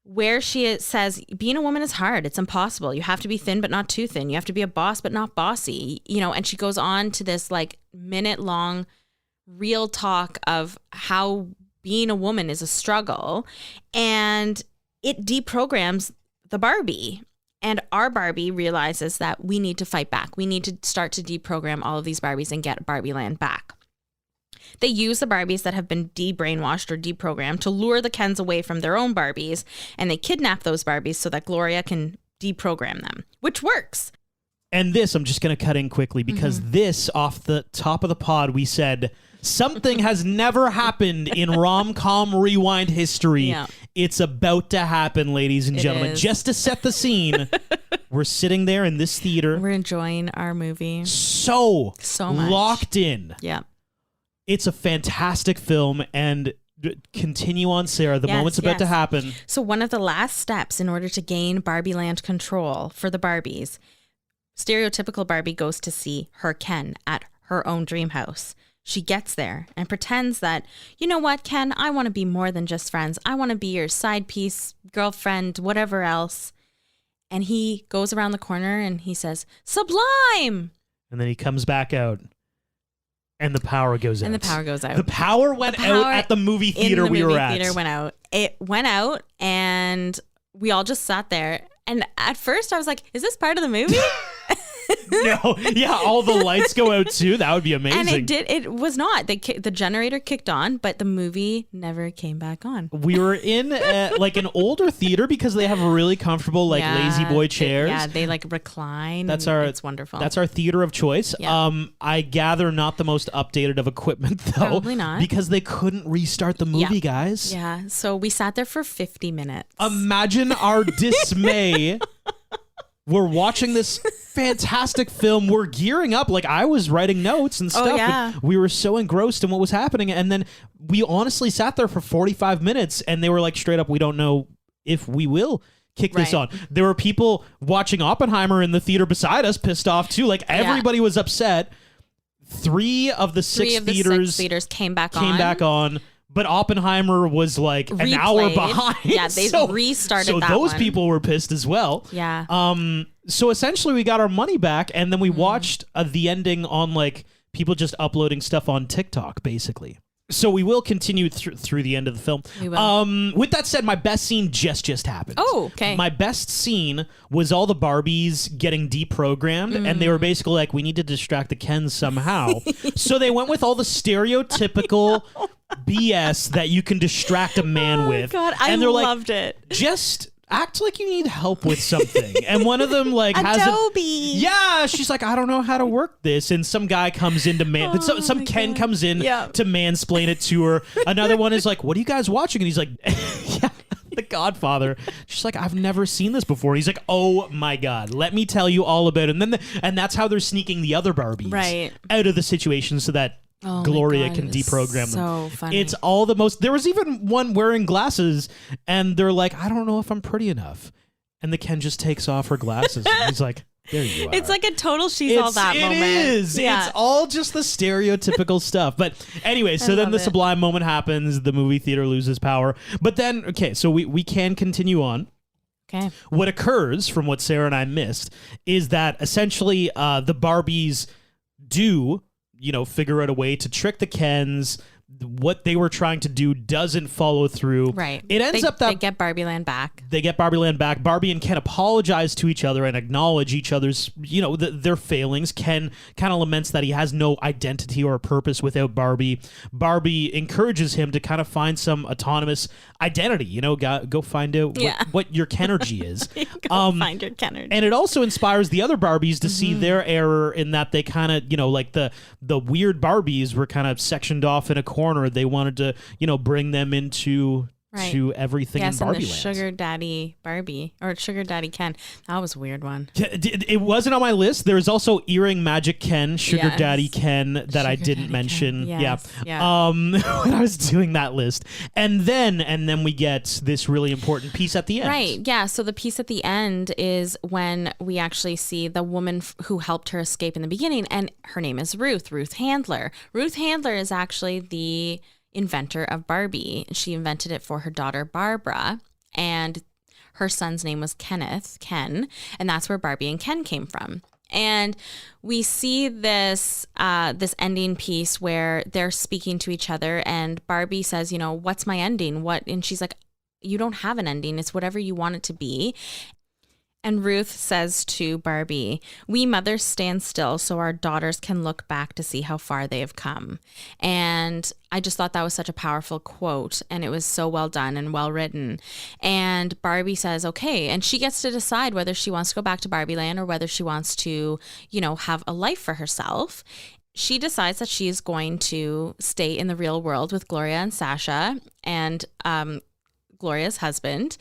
Where she says, being a woman is hard. It's impossible. You have to be thin, but not too thin. You have to be a boss, but not bossy. You know, and she goes on to this like minute-long real talk of how being a woman is a struggle, and it deprograms the Barbie. And our Barbie realizes that we need to fight back. We need to start to deprogram all of these Barbies and get Barbie Land back. They use the Barbies that have been de-brainwashed or deprogrammed to lure the Kens away from their own Barbies, and they kidnap those Barbies so that Gloria can deprogram them, which works. And this, I'm just going to cut in quickly because this, off the top of the pod, we said something has never happened in rom-com rewind history. Yeah. It's about to happen, ladies and gentlemen. Just to set the scene, we're sitting there in this theater. We're enjoying our movie. So much. Locked in. Yeah. It's a fantastic film, and continue on, Sarah. The moment's about to happen. So one of the last steps in order to gain Barbie Land control for the Barbies, stereotypical Barbie goes to see her Ken at her own dream house. She gets there and pretends that, you know what, Ken, I want to be more than just friends. I want to be your side piece, girlfriend, whatever else. And he goes around the corner and he says, "Sublime!" And then he comes back out. And the power goes out. And the power goes out. The power went out at the movie theater we were at. The movie theater went out. It went out, and we all just sat there. And at first, I was like, is this part of the movie? No, yeah, all the lights go out too. That would be amazing. And it did. It was not. The generator kicked on, but the movie never came back on. We were in like an older theater because they have really comfortable like lazy boy chairs. They like recline. It's wonderful. That's our theater of choice. Yeah. I gather not the most updated of equipment though. Probably not, because they couldn't restart the movie, guys. Yeah. So we sat there for 50 minutes. Imagine our dismay We're watching this fantastic film. We're gearing up. Like, I was writing notes and stuff. yeah. And we were so engrossed in what was happening. And then we honestly sat there for 45 minutes and they were like, straight up, we don't know if we will kick this on. There were people watching Oppenheimer in the theater beside us pissed off too. Like, everybody was upset. Three of the six theaters came back on. But Oppenheimer was like an hour behind. Yeah, they restarted so that those one. people were pissed as well. Yeah. So essentially we got our money back, and then we watched the ending on like people just uploading stuff on TikTok, basically. So we will continue through the end of the film. We will. With that said, my best scene just happened. Oh, okay. My best scene was all the Barbies getting deprogrammed, and they were basically like, we need to distract the Kens somehow. So they went with all the stereotypical BS that you can distract a man with. God, I loved it. Just act like you need help with something. And one of them like has Adobe. yeah, she's like, I don't know how to work this. And some guy comes in to some Ken comes in to mansplain it to her. Another one is like, what are you guys watching? And he's like, yeah, The Godfather. She's like, I've never seen this before. He's like, oh my God, let me tell you all about it. And that's how they're sneaking the other Barbies out of the situation so that Gloria can deprogram them. So funny. It's all the most. There was even one wearing glasses, and they're like, I don't know if I'm pretty enough. And the Ken just takes off her glasses. And he's like, there you are. It's like a total she's all that moment. It is. Yeah. It's all just the stereotypical stuff. But anyway, so then the sublime moment happens. The movie theater loses power. But then, okay, so we can continue on. Okay. What occurs, from what Sarah and I missed, is that essentially the Barbies do, figure out a way to trick the Kens. What they were trying to do doesn't follow through. Right. It ends up that they get Barbie Land back. They get Barbie Land back. Barbie and Ken apologize to each other and acknowledge each other's, their failings. Ken kind of laments that he has no identity or purpose without Barbie. Barbie encourages him to kind of find some autonomous identity. Go find out what your Kenergy is. Find your Kenergy. And it also inspires the other Barbies to see their error in that they kind of, like the weird Barbies were kind of sectioned off in a corner. They wanted to, bring them into to everything in Barbie and the Land. Sugar Daddy Barbie or Sugar Daddy Ken. That was a weird one. Yeah, it wasn't on my list. There was also Earring Magic Ken, Sugar Daddy Ken that I didn't mention. Yes. Yeah. When I was doing that list. And then we get this really important piece at the end. Right. Yeah. So the piece at the end is when we actually see the woman who helped her escape in the beginning, and her name is Ruth Handler. Ruth Handler is actually the inventor of Barbie. She invented it for her daughter Barbara, and her son's name was Ken, and that's where Barbie and Ken came from. And we see this ending piece where they're speaking to each other, and Barbie says, what's my ending? What? And she's like, you don't have an ending. It's whatever you want it to be. And Ruth says to Barbie, we mothers stand still so our daughters can look back to see how far they have come. And I just thought that was such a powerful quote, and it was so well done and well written. And Barbie says, okay, and she gets to decide whether she wants to go back to Barbie Land or whether she wants to, have a life for herself. She decides that she is going to stay in the real world with Gloria and Sasha and Gloria's husband.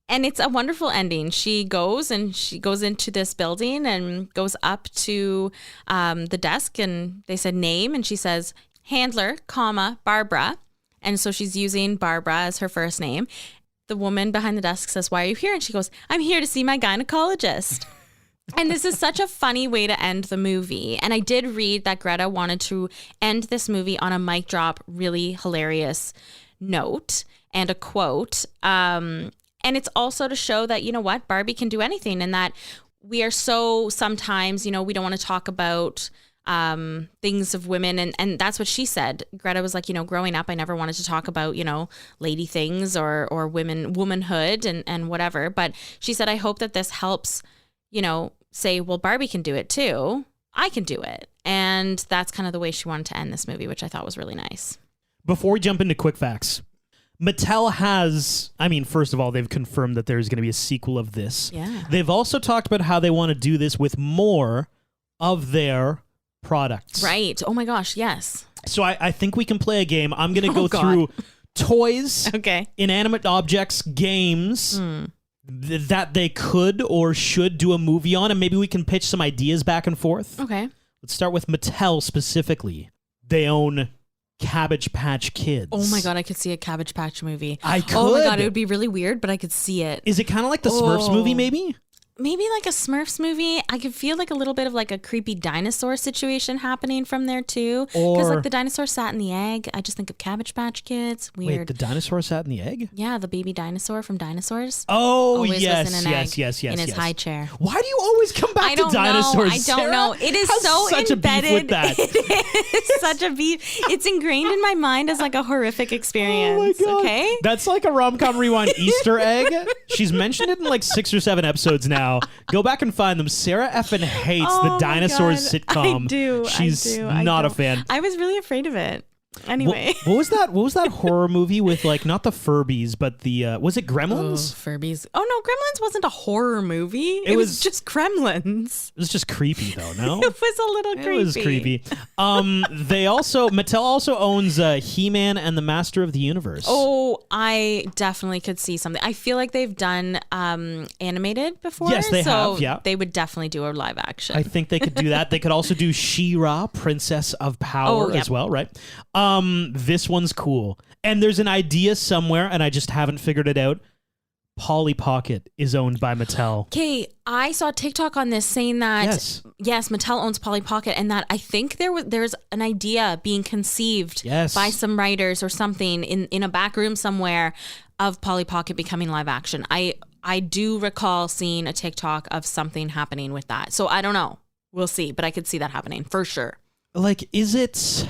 And it's a wonderful ending. She goes into this building and goes up to the desk, and they said name, and she says Handler, Barbara. And so she's using Barbara as her first name. The woman behind the desk says, why are you here? And she goes, I'm here to see my gynecologist. And this is such a funny way to end the movie. And I did read that Greta wanted to end this movie on a mic drop, really hilarious note and a quote. And it's also to show that, Barbie can do anything, and that we are so sometimes, we don't want to talk about things of women. And that's what she said. Greta was like, growing up, I never wanted to talk about, lady things or womanhood and whatever. But she said, I hope that this helps, say, well, Barbie can do it too. I can do it. And that's kind of the way she wanted to end this movie, which I thought was really nice. Before we jump into quick facts, Mattel has, first of all, they've confirmed that there's going to be a sequel of this. Yeah. They've also talked about how they want to do this with more of their products. Right. Oh my gosh, yes. So I think we can play a game. I'm going to go through toys, okay, inanimate objects, games that they could or should do a movie on, and maybe we can pitch some ideas back and forth. Okay. Let's start with Mattel specifically. They own Cabbage Patch Kids. Oh my God, I could see a Cabbage Patch movie. I could. Oh my God, it would be really weird, but I could see it. Is it kind of like the Smurfs movie, maybe? Maybe like a Smurfs movie. I could feel like a little bit of like a creepy dinosaur situation happening from there too. Because like the dinosaur sat in the egg. I just think of Cabbage Patch Kids. Weird. Wait, the dinosaur sat in the egg? Yeah, the baby dinosaur from Dinosaurs. Oh, Always yes, was in an yes, egg yes, yes, in his yes. high chair. Why do you always come back to dinosaurs? I don't know. It is Has so such embedded. A beef with that. It is such a beef. It's ingrained in my mind as like a horrific experience. Oh my God. Okay, that's like a rom-com rewind Easter egg. She's mentioned it in like 6 or 7 episodes now. Go back and find them. Sarah effing hates the Dinosaurs sitcom. I do. She's not a fan. I was really afraid of it. Anyway, what was that? What was that horror movie with like not the Furbies, but the was it Gremlins? Furbies. Oh no, Gremlins wasn't a horror movie. It was just Gremlins. It was just creepy though. No, it was a little creepy. It was creepy. Mattel also owns He-Man and the Master of the Universe. Oh, I definitely could see something. I feel like they've done animated before. Yes, they have. Yeah, they would definitely do a live action. I think they could do that. They could also do She-Ra, Princess of Power, as well, right? This one's cool. And there's an idea somewhere, and I just haven't figured it out. Polly Pocket is owned by Mattel. Okay, I saw TikTok on this saying that yes, Mattel owns Polly Pocket, and that I think there's an idea being conceived by some writers or something in a back room somewhere of Polly Pocket becoming live action. I do recall seeing a TikTok of something happening with that. So I don't know. We'll see, but I could see that happening for sure. Like, is it...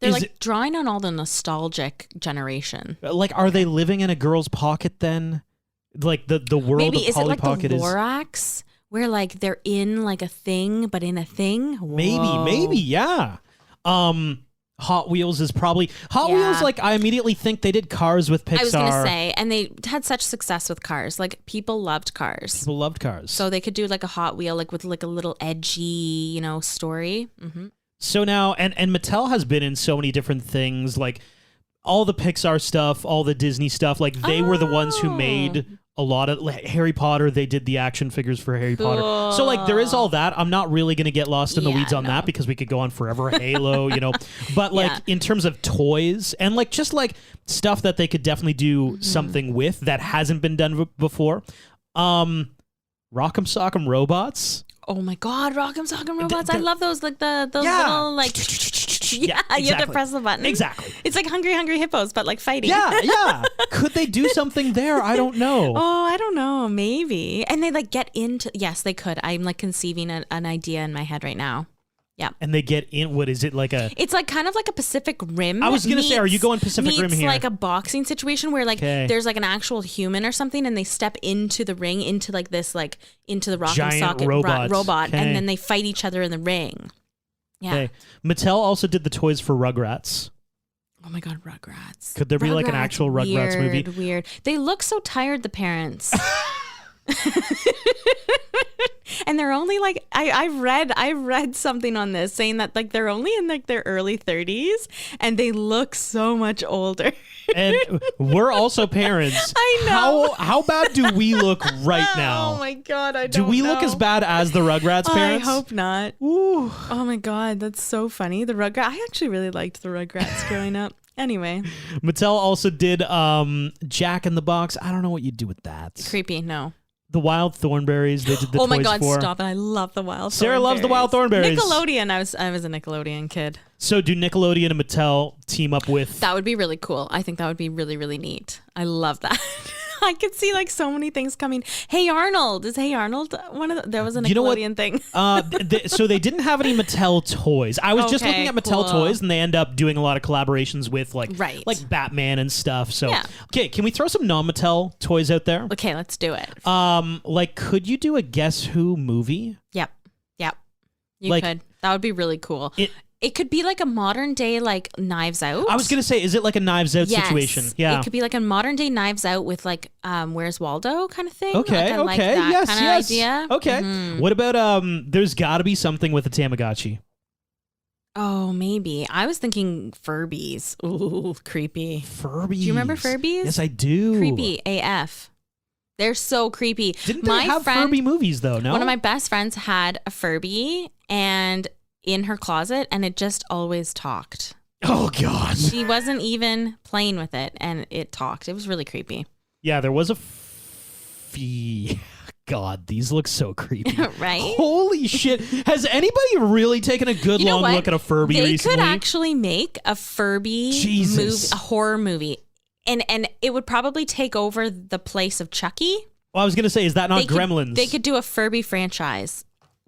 They're drawing on all the nostalgic generation. Like, are they living in a girl's pocket then? Like the world Maybe, of Polly is it like Pocket the Lorax, where like they're in like a thing, but in a thing? Whoa. Maybe, yeah. Hot Wheels is probably Wheels. Like, I immediately think they did Cars with Pixar. I was gonna say, and they had such success with Cars. Like, people loved Cars. People loved Cars. So they could do like a Hot Wheel, like with like a little edgy, story. Mm-hmm. So now, and Mattel has been in so many different things, like all the Pixar stuff, all the Disney stuff. Like, they were the ones who made a lot of Harry Potter. They did the action figures for Harry Potter. So like, there is all that. I'm not really going to get lost in the weeds on that because we could go on forever. Halo, but like in terms of toys and like just like stuff that they could definitely do something with that hasn't been done before. Rock'em Sock'em Robots. Oh my God, Rock'em Sock'em Robots. I love those, like the little like exactly. You have to press the button. Exactly. It's like Hungry Hungry Hippos, but like fighting. Yeah. Could they do something there? I don't know. Oh, I don't know. Maybe. And they like get into, yes, they could. I'm like conceiving an idea in my head right now. Yeah. And they get in, what is it, like a... It's like kind of like a Pacific Rim. I was going to say, are you going Pacific Rim here? Like a boxing situation where like there's like an actual human or something and they step into the ring, into like this, like into the Rock'em Socket robot and then they fight each other in the ring. Yeah. Okay. Mattel also did the toys for Rugrats. Oh my God, Rugrats. Could there be like an actual Rugrats movie? Weird. They look so tired, the parents. And they're only like I read something on this saying that like they're only in like their early 30s and they look so much older. And we're also parents. I know. How bad do we look right now? Oh my God, I don't know. Do we know. look as bad as the Rugrats parents? I hope not. Ooh. Oh my God, that's so funny. The Rugrats. I actually really liked the Rugrats growing up. Anyway. Mattel also did Jack in the Box. I don't know what you'd do with that. Creepy, no. The Wild Thornberries, they did the toys for. Oh my God, stop it. I love the Wild Thornberries. Sarah loves the Wild Thornberries. Nickelodeon. I was a Nickelodeon kid. So do Nickelodeon and Mattel team up with... That would be really cool. I think that would be really, really neat. I love that. I could see like so many things coming. Hey Arnold. Is Hey Arnold one of the... There was a Nickelodeon thing. So they didn't have any Mattel toys. I was just looking at Mattel toys and they end up doing a lot of collaborations with like Batman and stuff. So okay, can we throw some non-Mattel toys out there? Okay, let's do it. Like, could you do a Guess Who movie? Yep. You could. That would be really cool. It could be like a modern day like Knives Out. I was going to say, is it like a Knives Out situation? Yeah. It could be like a modern day Knives Out with like Where's Waldo kind of thing. Okay, like that kind of idea. Okay. What about there's got to be something with a Tamagotchi. Oh, maybe. I was thinking Furbies. Ooh, creepy. Furbies. Do you remember Furbies? Yes, I do. Creepy AF. They're so creepy. Didn't they have Furby movies though? No. One of my best friends had a Furby and in her closet, and it just always talked. Oh God. She wasn't even playing with it, and it talked. It was really creepy. Yeah, there was a God, these look so creepy. Right? Holy shit. Has anybody really taken a good long look at a Furby recently? They could actually make a Furby movie, a horror movie. And it would probably take over the place of Chucky. Well, I was going to say, is that not Gremlins? They could do a Furby franchise,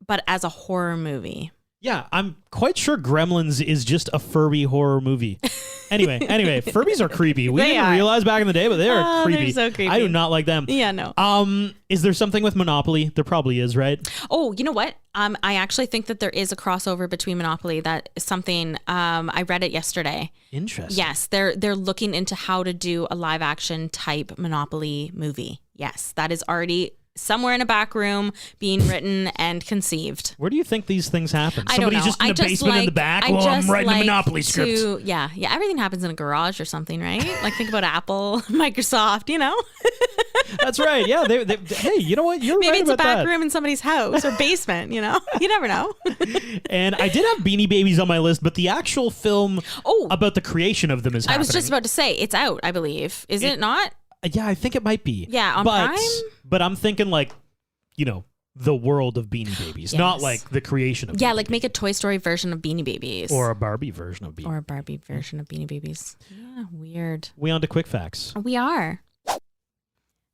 but as a horror movie. Yeah, I'm quite sure Gremlins is just a Furby horror movie. Anyway, Furbies are creepy. We didn't realize back in the day, but they are creepy. They're so creepy. I do not like them. Yeah, no. Is there something with Monopoly? There probably is, right? Oh, you know what? I actually think that there is a crossover between Monopoly. That is something I read it yesterday. Interesting. Yes, they're looking into how to do a live action type Monopoly movie. Yes, that is already somewhere in a back room being written and conceived. Where do you think these things happen? I don't know. Somebody's just in the basement in the back? Well, I'm writing a Monopoly script. Yeah. Everything happens in a garage or something, right? Like think about Apple, Microsoft, you know? That's right. Yeah. Hey, you know what? You're Maybe right it's a about back that. room in somebody's house or basement, you know? You never know. And I did have Beanie Babies on my list, but the actual film about the creation of them is happening. I was just about to say, it's out, I believe. Is it not? Yeah, I think it might be. Yeah, on Prime? But I'm thinking like, you know, the world of Beanie Babies, not like the creation of Beanie like make a Toy Story version of Beanie Babies. Or a Barbie version of Beanie Or a Barbie version of Beanie Babies. Yeah, weird. We on to quick facts. We are.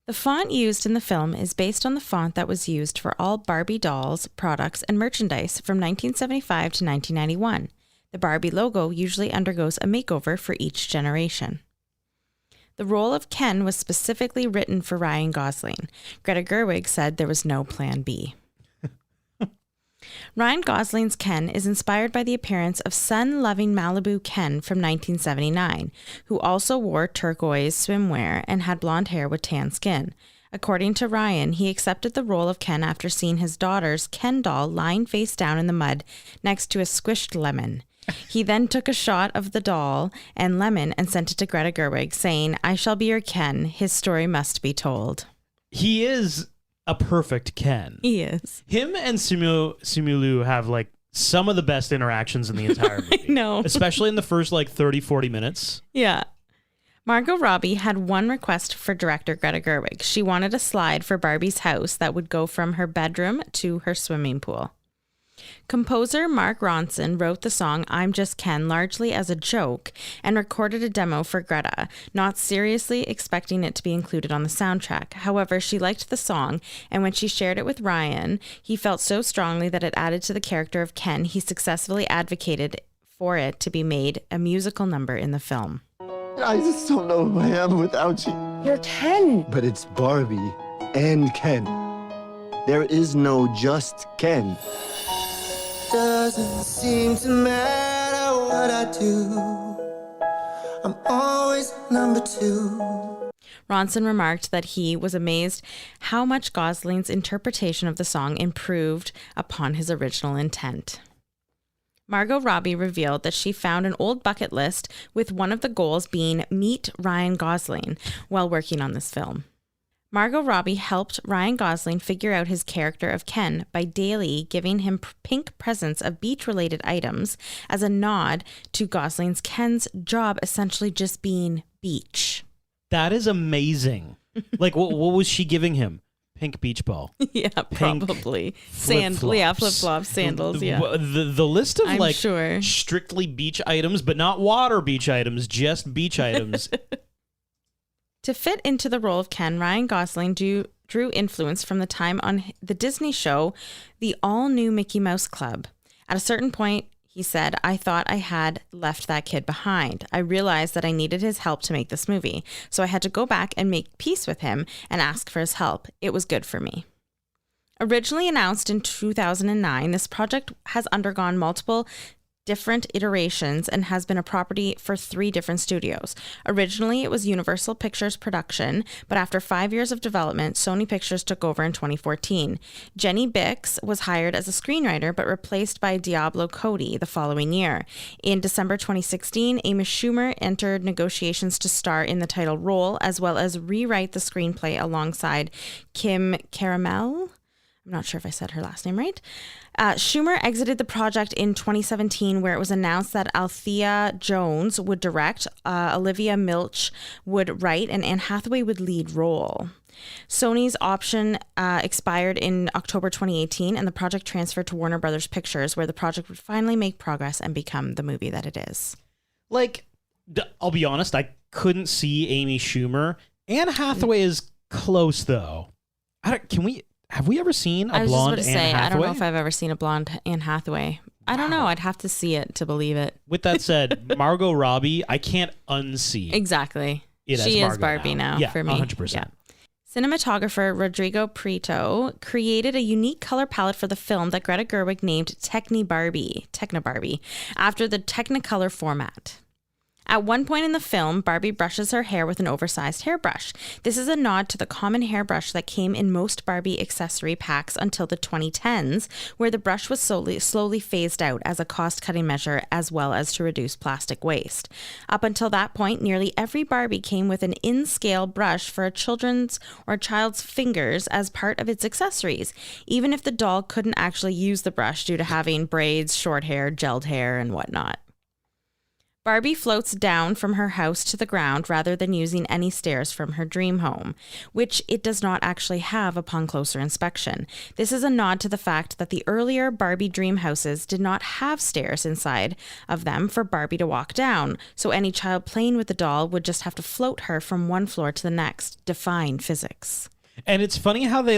The font used in the film is based on the font that was used for all Barbie dolls, products, and merchandise from 1975 to 1991. The Barbie logo usually undergoes a makeover for each generation. The role of Ken was specifically written for Ryan Gosling. Greta Gerwig said there was no plan B. Ryan Gosling's Ken is inspired by the appearance of sun-loving Malibu Ken from 1979, who also wore turquoise swimwear and had blonde hair with tan skin. According to Ryan, he accepted the role of Ken after seeing his daughter's Ken doll lying face down in the mud next to a squished lemon. He then took a shot of the doll and lemon and sent it to Greta Gerwig, saying, "I shall be your Ken. His story must be told." He is a perfect Ken. He is. Him and Simu have like some of the best interactions in the entire movie. I know. Especially in the first like 30-40 minutes. Yeah. Margot Robbie had one request for director Greta Gerwig. She wanted a slide for Barbie's house that would go from her bedroom to her swimming pool. Composer Mark Ronson wrote the song I'm Just Ken largely as a joke and recorded a demo for Greta, not seriously expecting it to be included on the soundtrack. However, she liked the song, and when she shared it with Ryan, he felt so strongly that it added to the character of Ken, he successfully advocated for it to be made a musical number in the film. I just don't know who I am without you. You're Ken. But it's Barbie and Ken. There is no just Ken. Doesn't seem to matter what I do. I'm always number two. Ronson remarked that he was amazed how much Gosling's interpretation of the song improved upon his original intent. Margot Robbie revealed that she found an old bucket list with one of the goals being meet Ryan Gosling while working on this film. Margot Robbie helped Ryan Gosling figure out his character of Ken by daily giving him pink presents of beach-related items as a nod to Gosling's Ken's job essentially just being beach. That is amazing. Like, what was she giving him? Pink beach ball. Yeah, probably. Flip-flops, sandals, yeah. The list of, I'm sure. Strictly beach items, but not water beach items, just beach items. To fit into the role of Ken, Ryan Gosling drew influence from the time on the Disney show, The All-New Mickey Mouse Club. At a certain point, he said, "I thought I had left that kid behind. I realized that I needed his help to make this movie, so I had to go back and make peace with him and ask for his help. It was good for me." Originally announced in 2009, this project has undergone multiple different iterations and has been a property for 3 different studios. Originally, it was Universal Pictures production, but after 5 years of development, Sony Pictures took over in 2014. Jenny Bix was hired as a screenwriter, but replaced by Diablo Cody the following year. In December 2016, Amy Schumer entered negotiations to star in the title role, as well as rewrite the screenplay alongside Kim Caramel. I'm not sure if I said her last name right. Schumer exited the project in 2017, where it was announced that Althea Jones would direct, Olivia Milch would write, and Anne Hathaway would lead role. Sony's option expired in October 2018, and the project transferred to Warner Brothers Pictures, where the project would finally make progress and become the movie that it is. Like, I'll be honest, I couldn't see Amy Schumer. Anne Hathaway is close, though. Have we ever seen a blonde Anne Hathaway? I don't know if I've ever seen a blonde Anne Hathaway. I don't know. I'd have to see it to believe it. With that said, Margot Robbie, I can't unsee. Exactly. She is Barbie now for me. 100%. Yeah. Cinematographer Rodrigo Prieto created a unique color palette for the film that Greta Gerwig named Techni Barbie, after the Technicolor format. At one point in the film, Barbie brushes her hair with an oversized hairbrush. This is a nod to the common hairbrush that came in most Barbie accessory packs until the 2010s, where the brush was slowly phased out as a cost-cutting measure, as well as to reduce plastic waste. Up until that point, nearly every Barbie came with an in-scale brush for a child's fingers as part of its accessories, even if the doll couldn't actually use the brush due to having braids, short hair, gelled hair, and whatnot. Barbie floats down from her house to the ground rather than using any stairs from her dream home, which it does not actually have upon closer inspection. This is a nod to the fact that the earlier Barbie dream houses did not have stairs inside of them for Barbie to walk down, so any child playing with the doll would just have to float her from one floor to the next, defying physics. And it's funny how they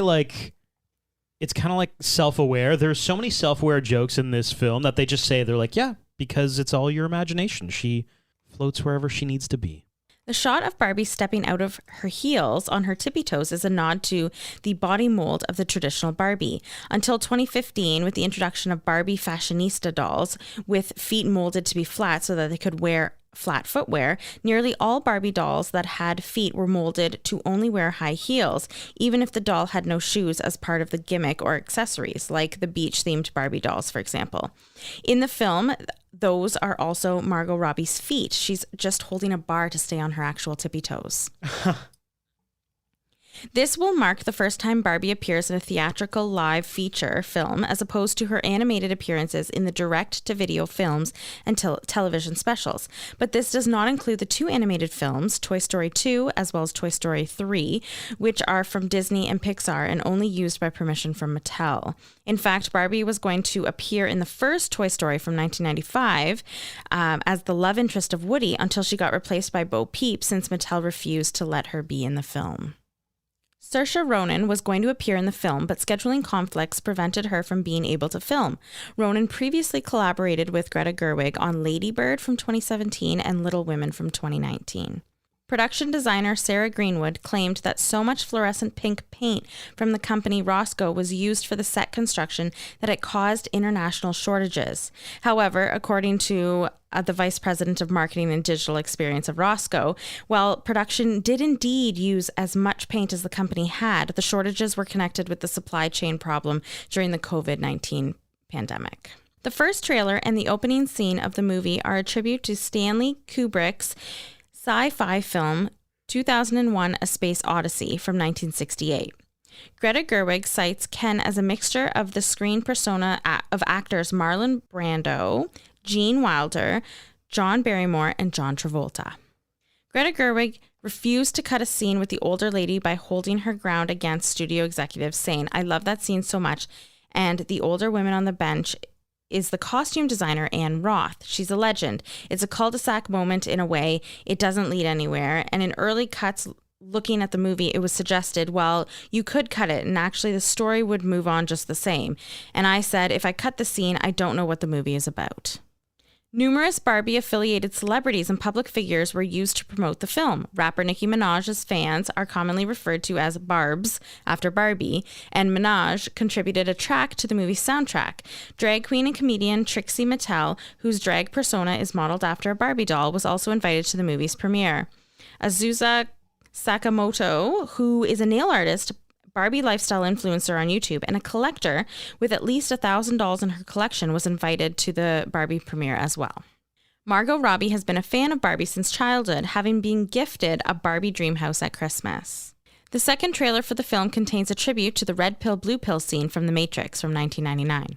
it's kind of like self-aware. There's so many self-aware jokes in this film that they just say, they're like, yeah, because it's all your imagination. She floats wherever she needs to be. The shot of Barbie stepping out of her heels on her tippy toes is a nod to the body mold of the traditional Barbie. Until 2015, with the introduction of Barbie fashionista dolls with feet molded to be flat so that they could wear flat footwear, nearly all Barbie dolls that had feet were molded to only wear high heels, even if the doll had no shoes as part of the gimmick or accessories, like the beach-themed Barbie dolls, for example. In the film, those are also Margot Robbie's feet. She's just holding a bar to stay on her actual tippy toes. This will mark the first time Barbie appears in a theatrical live feature film, as opposed to her animated appearances in the direct-to-video films and television specials. But this does not include the 2 animated films, Toy Story 2 as well as Toy Story 3, which are from Disney and Pixar and only used by permission from Mattel. In fact, Barbie was going to appear in the first Toy Story from 1995 as the love interest of Woody until she got replaced by Bo Peep, since Mattel refused to let her be in the film. Saoirse Ronan was going to appear in the film, but scheduling conflicts prevented her from being able to film. Ronan previously collaborated with Greta Gerwig on Lady Bird from 2017 and Little Women from 2019. Production designer Sarah Greenwood claimed that so much fluorescent pink paint from the company Roscoe was used for the set construction that it caused international shortages. However, according to the vice president of marketing and digital experience of Roscoe, while production did indeed use as much paint as the company had, the shortages were connected with the supply chain problem during the COVID-19 pandemic. The first trailer and the opening scene of the movie are a tribute to Stanley Kubrick's sci-fi film 2001: A Space Odyssey from 1968. Greta Gerwig cites Ken as a mixture of the screen persona of actors Marlon Brando, Gene Wilder, John Barrymore, and John Travolta. Greta Gerwig refused to cut a scene with the older lady by holding her ground against studio executives, saying, "I love that scene so much," and the older women on the bench is the costume designer Anne Roth. She's a legend. It's a cul-de-sac moment in a way. It doesn't lead anywhere. And in early cuts looking at the movie, it was suggested, well, you could cut it and actually the story would move on just the same. And I said, if I cut the scene, I don't know what the movie is about. Numerous Barbie-affiliated celebrities and public figures were used to promote the film. Rapper Nicki Minaj's fans are commonly referred to as Barbs, after Barbie, and Minaj contributed a track to the movie's soundtrack. Drag queen and comedian Trixie Mattel, whose drag persona is modeled after a Barbie doll, was also invited to the movie's premiere. Azusa Sakamoto, who is a nail artist, Barbie lifestyle influencer on YouTube, and a collector with at least 1,000 dolls in her collection, was invited to the Barbie premiere as well. Margot Robbie has been a fan of Barbie since childhood, having been gifted a Barbie dream house at Christmas. The second trailer for the film contains a tribute to the red pill, blue pill scene from The Matrix from 1999.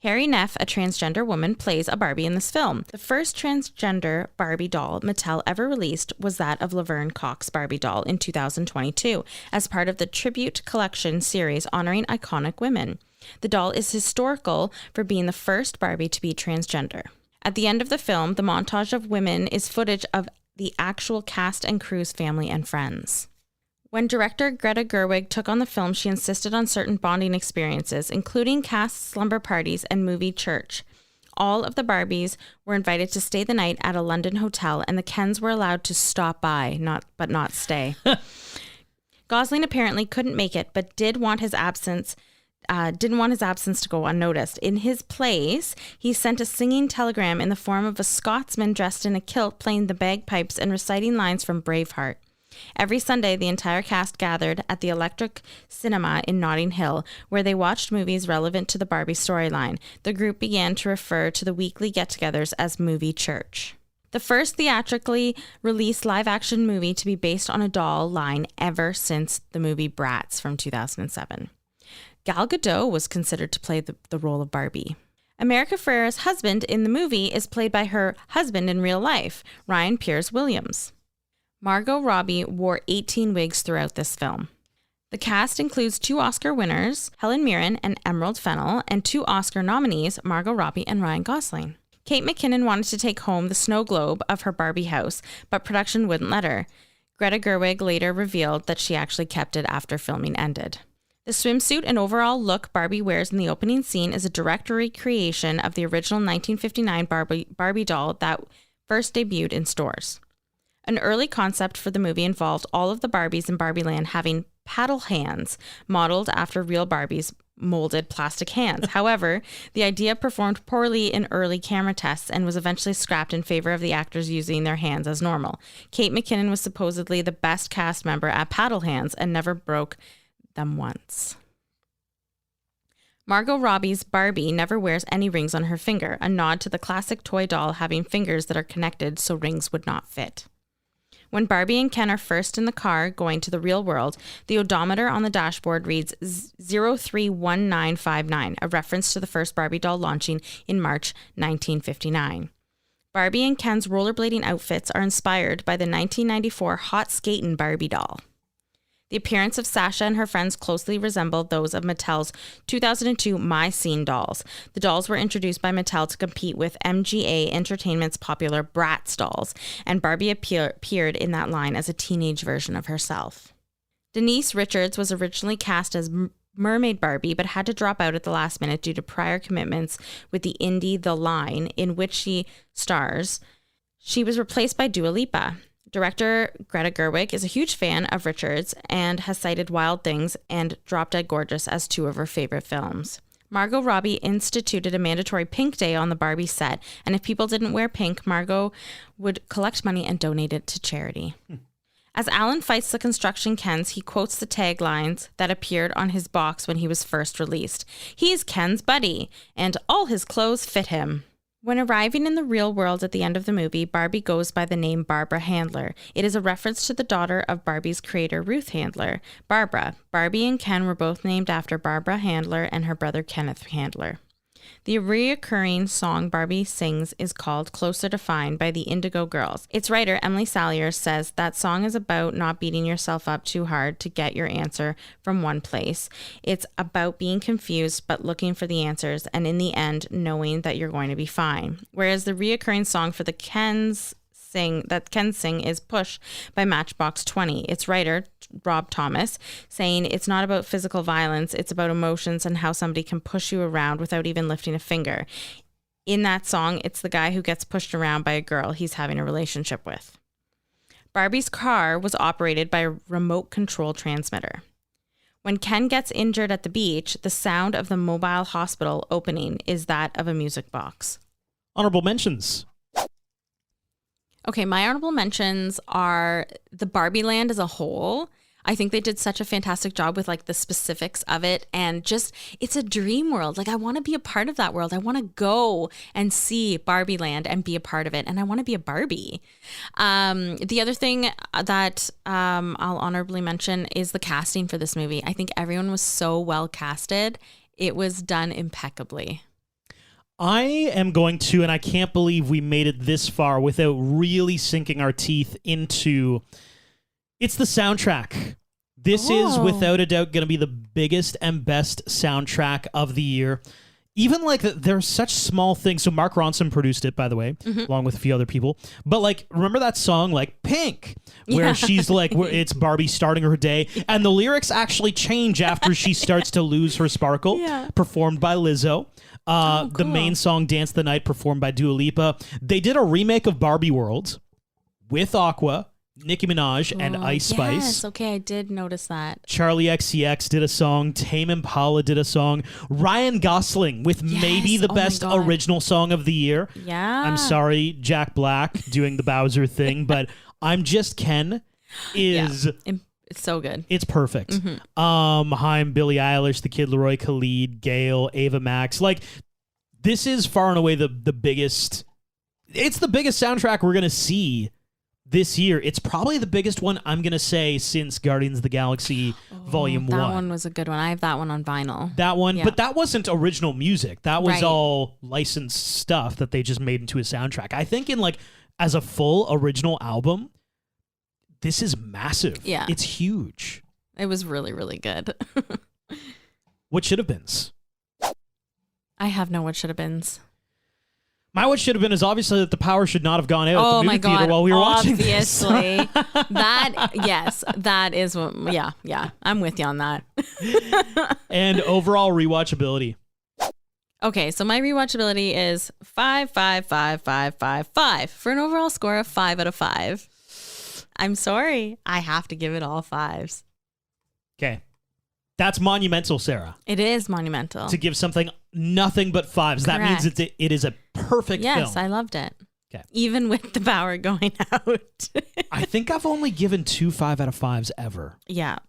Harry Neff, a transgender woman, plays a Barbie in this film. The first transgender Barbie doll Mattel ever released was that of Laverne Cox's Barbie doll in 2022 as part of the Tribute Collection series honoring iconic women. The doll is historical for being the first Barbie to be transgender. At the end of the film, the montage of women is footage of the actual cast and crew's family and friends. When director Greta Gerwig took on the film, she insisted on certain bonding experiences, including cast slumber parties and movie church. All of the Barbies were invited to stay the night at a London hotel, and the Kens were allowed to stop by, but not stay. Gosling apparently couldn't make it, but didn't want his absence to go unnoticed. In his place, he sent a singing telegram in the form of a Scotsman dressed in a kilt playing the bagpipes and reciting lines from Braveheart. Every Sunday, the entire cast gathered at the Electric Cinema in Notting Hill, where they watched movies relevant to the Barbie storyline. The group began to refer to the weekly get-togethers as Movie Church. The first theatrically released live-action movie to be based on a doll line ever since the movie Bratz from 2007. Gal Gadot was considered to play the role of Barbie. America Ferrera's husband in the movie is played by her husband in real life, Ryan Pierce Williams. Margot Robbie wore 18 wigs throughout this film. The cast includes 2 Oscar winners, Helen Mirren and Emerald Fennell, and 2 Oscar nominees, Margot Robbie and Ryan Gosling. Kate McKinnon wanted to take home the snow globe of her Barbie house, but production wouldn't let her. Greta Gerwig later revealed that she actually kept it after filming ended. The swimsuit and overall look Barbie wears in the opening scene is a direct recreation of the original 1959 Barbie doll that first debuted in stores. An early concept for the movie involved all of the Barbies in Barbie Land having paddle hands, modeled after real Barbies' molded plastic hands. However, the idea performed poorly in early camera tests and was eventually scrapped in favor of the actors using their hands as normal. Kate McKinnon was supposedly the best cast member at paddle hands and never broke them once. Margot Robbie's Barbie never wears any rings on her finger, a nod to the classic toy doll having fingers that are connected so rings would not fit. When Barbie and Ken are first in the car going to the real world, the odometer on the dashboard reads 031959, a reference to the first Barbie doll launching in March 1959. Barbie and Ken's rollerblading outfits are inspired by the 1994 Hot Skatin' Barbie doll. The appearance of Sasha and her friends closely resembled those of Mattel's 2002 My Scene dolls. The dolls were introduced by Mattel to compete with MGA Entertainment's popular Bratz dolls, and Barbie appeared in that line as a teenage version of herself. Denise Richards was originally cast as Mermaid Barbie, but had to drop out at the last minute due to prior commitments with the indie The Line, in which she stars. She was replaced by Dua Lipa. Director Greta Gerwig is a huge fan of Richards and has cited Wild Things and Drop Dead Gorgeous as 2 of her favorite films. Margot Robbie instituted a mandatory pink day on the Barbie set, and if people didn't wear pink, Margot would collect money and donate it to charity. As Alan fights the construction Kens, he quotes the taglines that appeared on his box when he was first released. "He's Ken's buddy, and all his clothes fit him." When arriving in the real world at the end of the movie, Barbie goes by the name Barbara Handler. It is a reference to the daughter of Barbie's creator, Ruth Handler, Barbara. Barbie and Ken were both named after Barbara Handler and her brother Kenneth Handler. The reoccurring song Barbie sings is called Closer to Fine by the Indigo Girls. Its writer, Emily Salier, says that song is about not beating yourself up too hard to get your answer from one place. It's about being confused but looking for the answers, and in the end, knowing that you're going to be fine. Whereas the reoccurring song for the Ken sing is Push by Matchbox 20. Its writer, Rob Thomas, saying it's not about physical violence, it's about emotions and how somebody can push you around without even lifting a finger. In that song, it's the guy who gets pushed around by a girl he's having a relationship with. Barbie's car was operated by a remote control transmitter. When Ken gets injured at the beach, the sound of the mobile hospital opening is that of a music box. Honorable mentions. Okay, my honorable mentions are the Barbie Land as a whole. I think they did such a fantastic job with like the specifics of it, and just it's a dream world. Like I want to be a part of that world. I want to go and see Barbie Land and be a part of it, and I want to be a Barbie. The other thing that I'll honorably mention is the casting for this movie. I think everyone was so well casted. It was done impeccably. I am going to, and I can't believe we made it this far without really sinking our teeth into... It's the soundtrack. This is without a doubt going to be the biggest and best soundtrack of the year. Even like there's such small things. So Mark Ronson produced it, by the way, along with a few other people. But like, remember that song like Pink, where she's like, it's Barbie starting her day, and the lyrics actually change after she starts to lose her sparkle. Performed by Lizzo. Cool. The main song Dance the Night, performed by Dua Lipa. They did a remake of Barbie World with Aqua, Nicki Minaj, and Ice Spice. Yes, okay, I did notice that. Charlie XCX did a song. Tame Impala did a song. Ryan Gosling with maybe the best original song of the year. Yeah. I'm sorry, Jack Black doing the Bowser thing, but I'm Just Ken is... It's so good. It's perfect. Haim, Billie Eilish, The Kid Laroi, Khalid, Gail, Ava Max. Like, this is far and away the biggest... It's the biggest soundtrack we're going to see this year. It's probably the biggest one, I'm going to say, since Guardians of the Galaxy Volume 1. That one was a good one. I have that one on vinyl. That one, but that wasn't original music. That was all licensed stuff that they just made into a soundtrack. I think in like, as a full original album, this is massive. Yeah. It's huge. It was really, really good. What should have beens? I have no what should have beens. My what should have been is obviously that the power should not have gone out at the movie theater while we were watching this. Obviously. That is what, yeah. I'm with you on that. And overall rewatchability. Okay, so my rewatchability is 5, 5, 5, 5, 5, 5 for an overall score of 5 out of 5. I'm sorry. I have to give it all 5s. Okay. That's monumental, Sarah. It is monumental. To give something nothing but 5s. That means it is a perfect film. Yes, I loved it. Okay. Even with the power going out. I think I've only given 2 5 out of 5s ever. Yeah.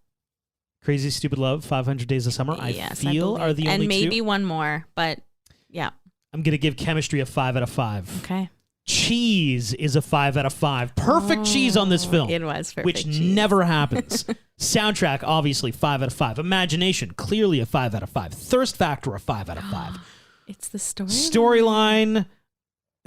Crazy Stupid Love, 500 Days of Summer, I feel are the only two. And maybe one more, but yeah. I'm going to give Chemistry a 5 out of 5. Okay. Cheese is a 5 out of 5. Perfect cheese on this film. It was perfect which cheese. never happens. Soundtrack, obviously, 5 out of 5. Imagination, clearly a 5 out of 5. Thirst factor, a 5 out of 5. It's the story. Storyline,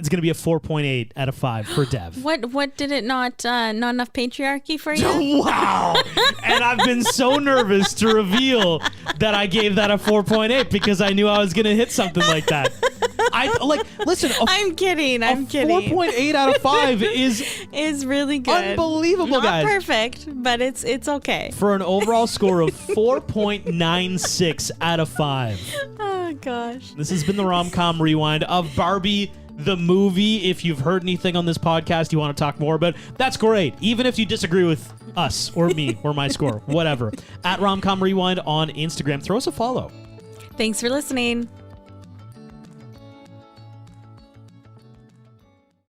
it's going to be a 4.8 out of 5 for Dev. What did it not enough patriarchy for you? Wow. And I've been so nervous to reveal that I gave that a 4.8 because I knew I was going to hit something like that. Listen. I'm kidding. 4.8 out of 5 is really good. Unbelievable, guys. Not perfect, but it's okay. For an overall score of 4.96 out of 5. Oh gosh. This has been the Rom-Com Rewind of Barbie the movie. If you've heard anything on this podcast you want to talk more about, that's great. Even if you disagree with us or me or my score, whatever. At Rom-Com Rewind on Instagram. Throw us a follow. Thanks for listening.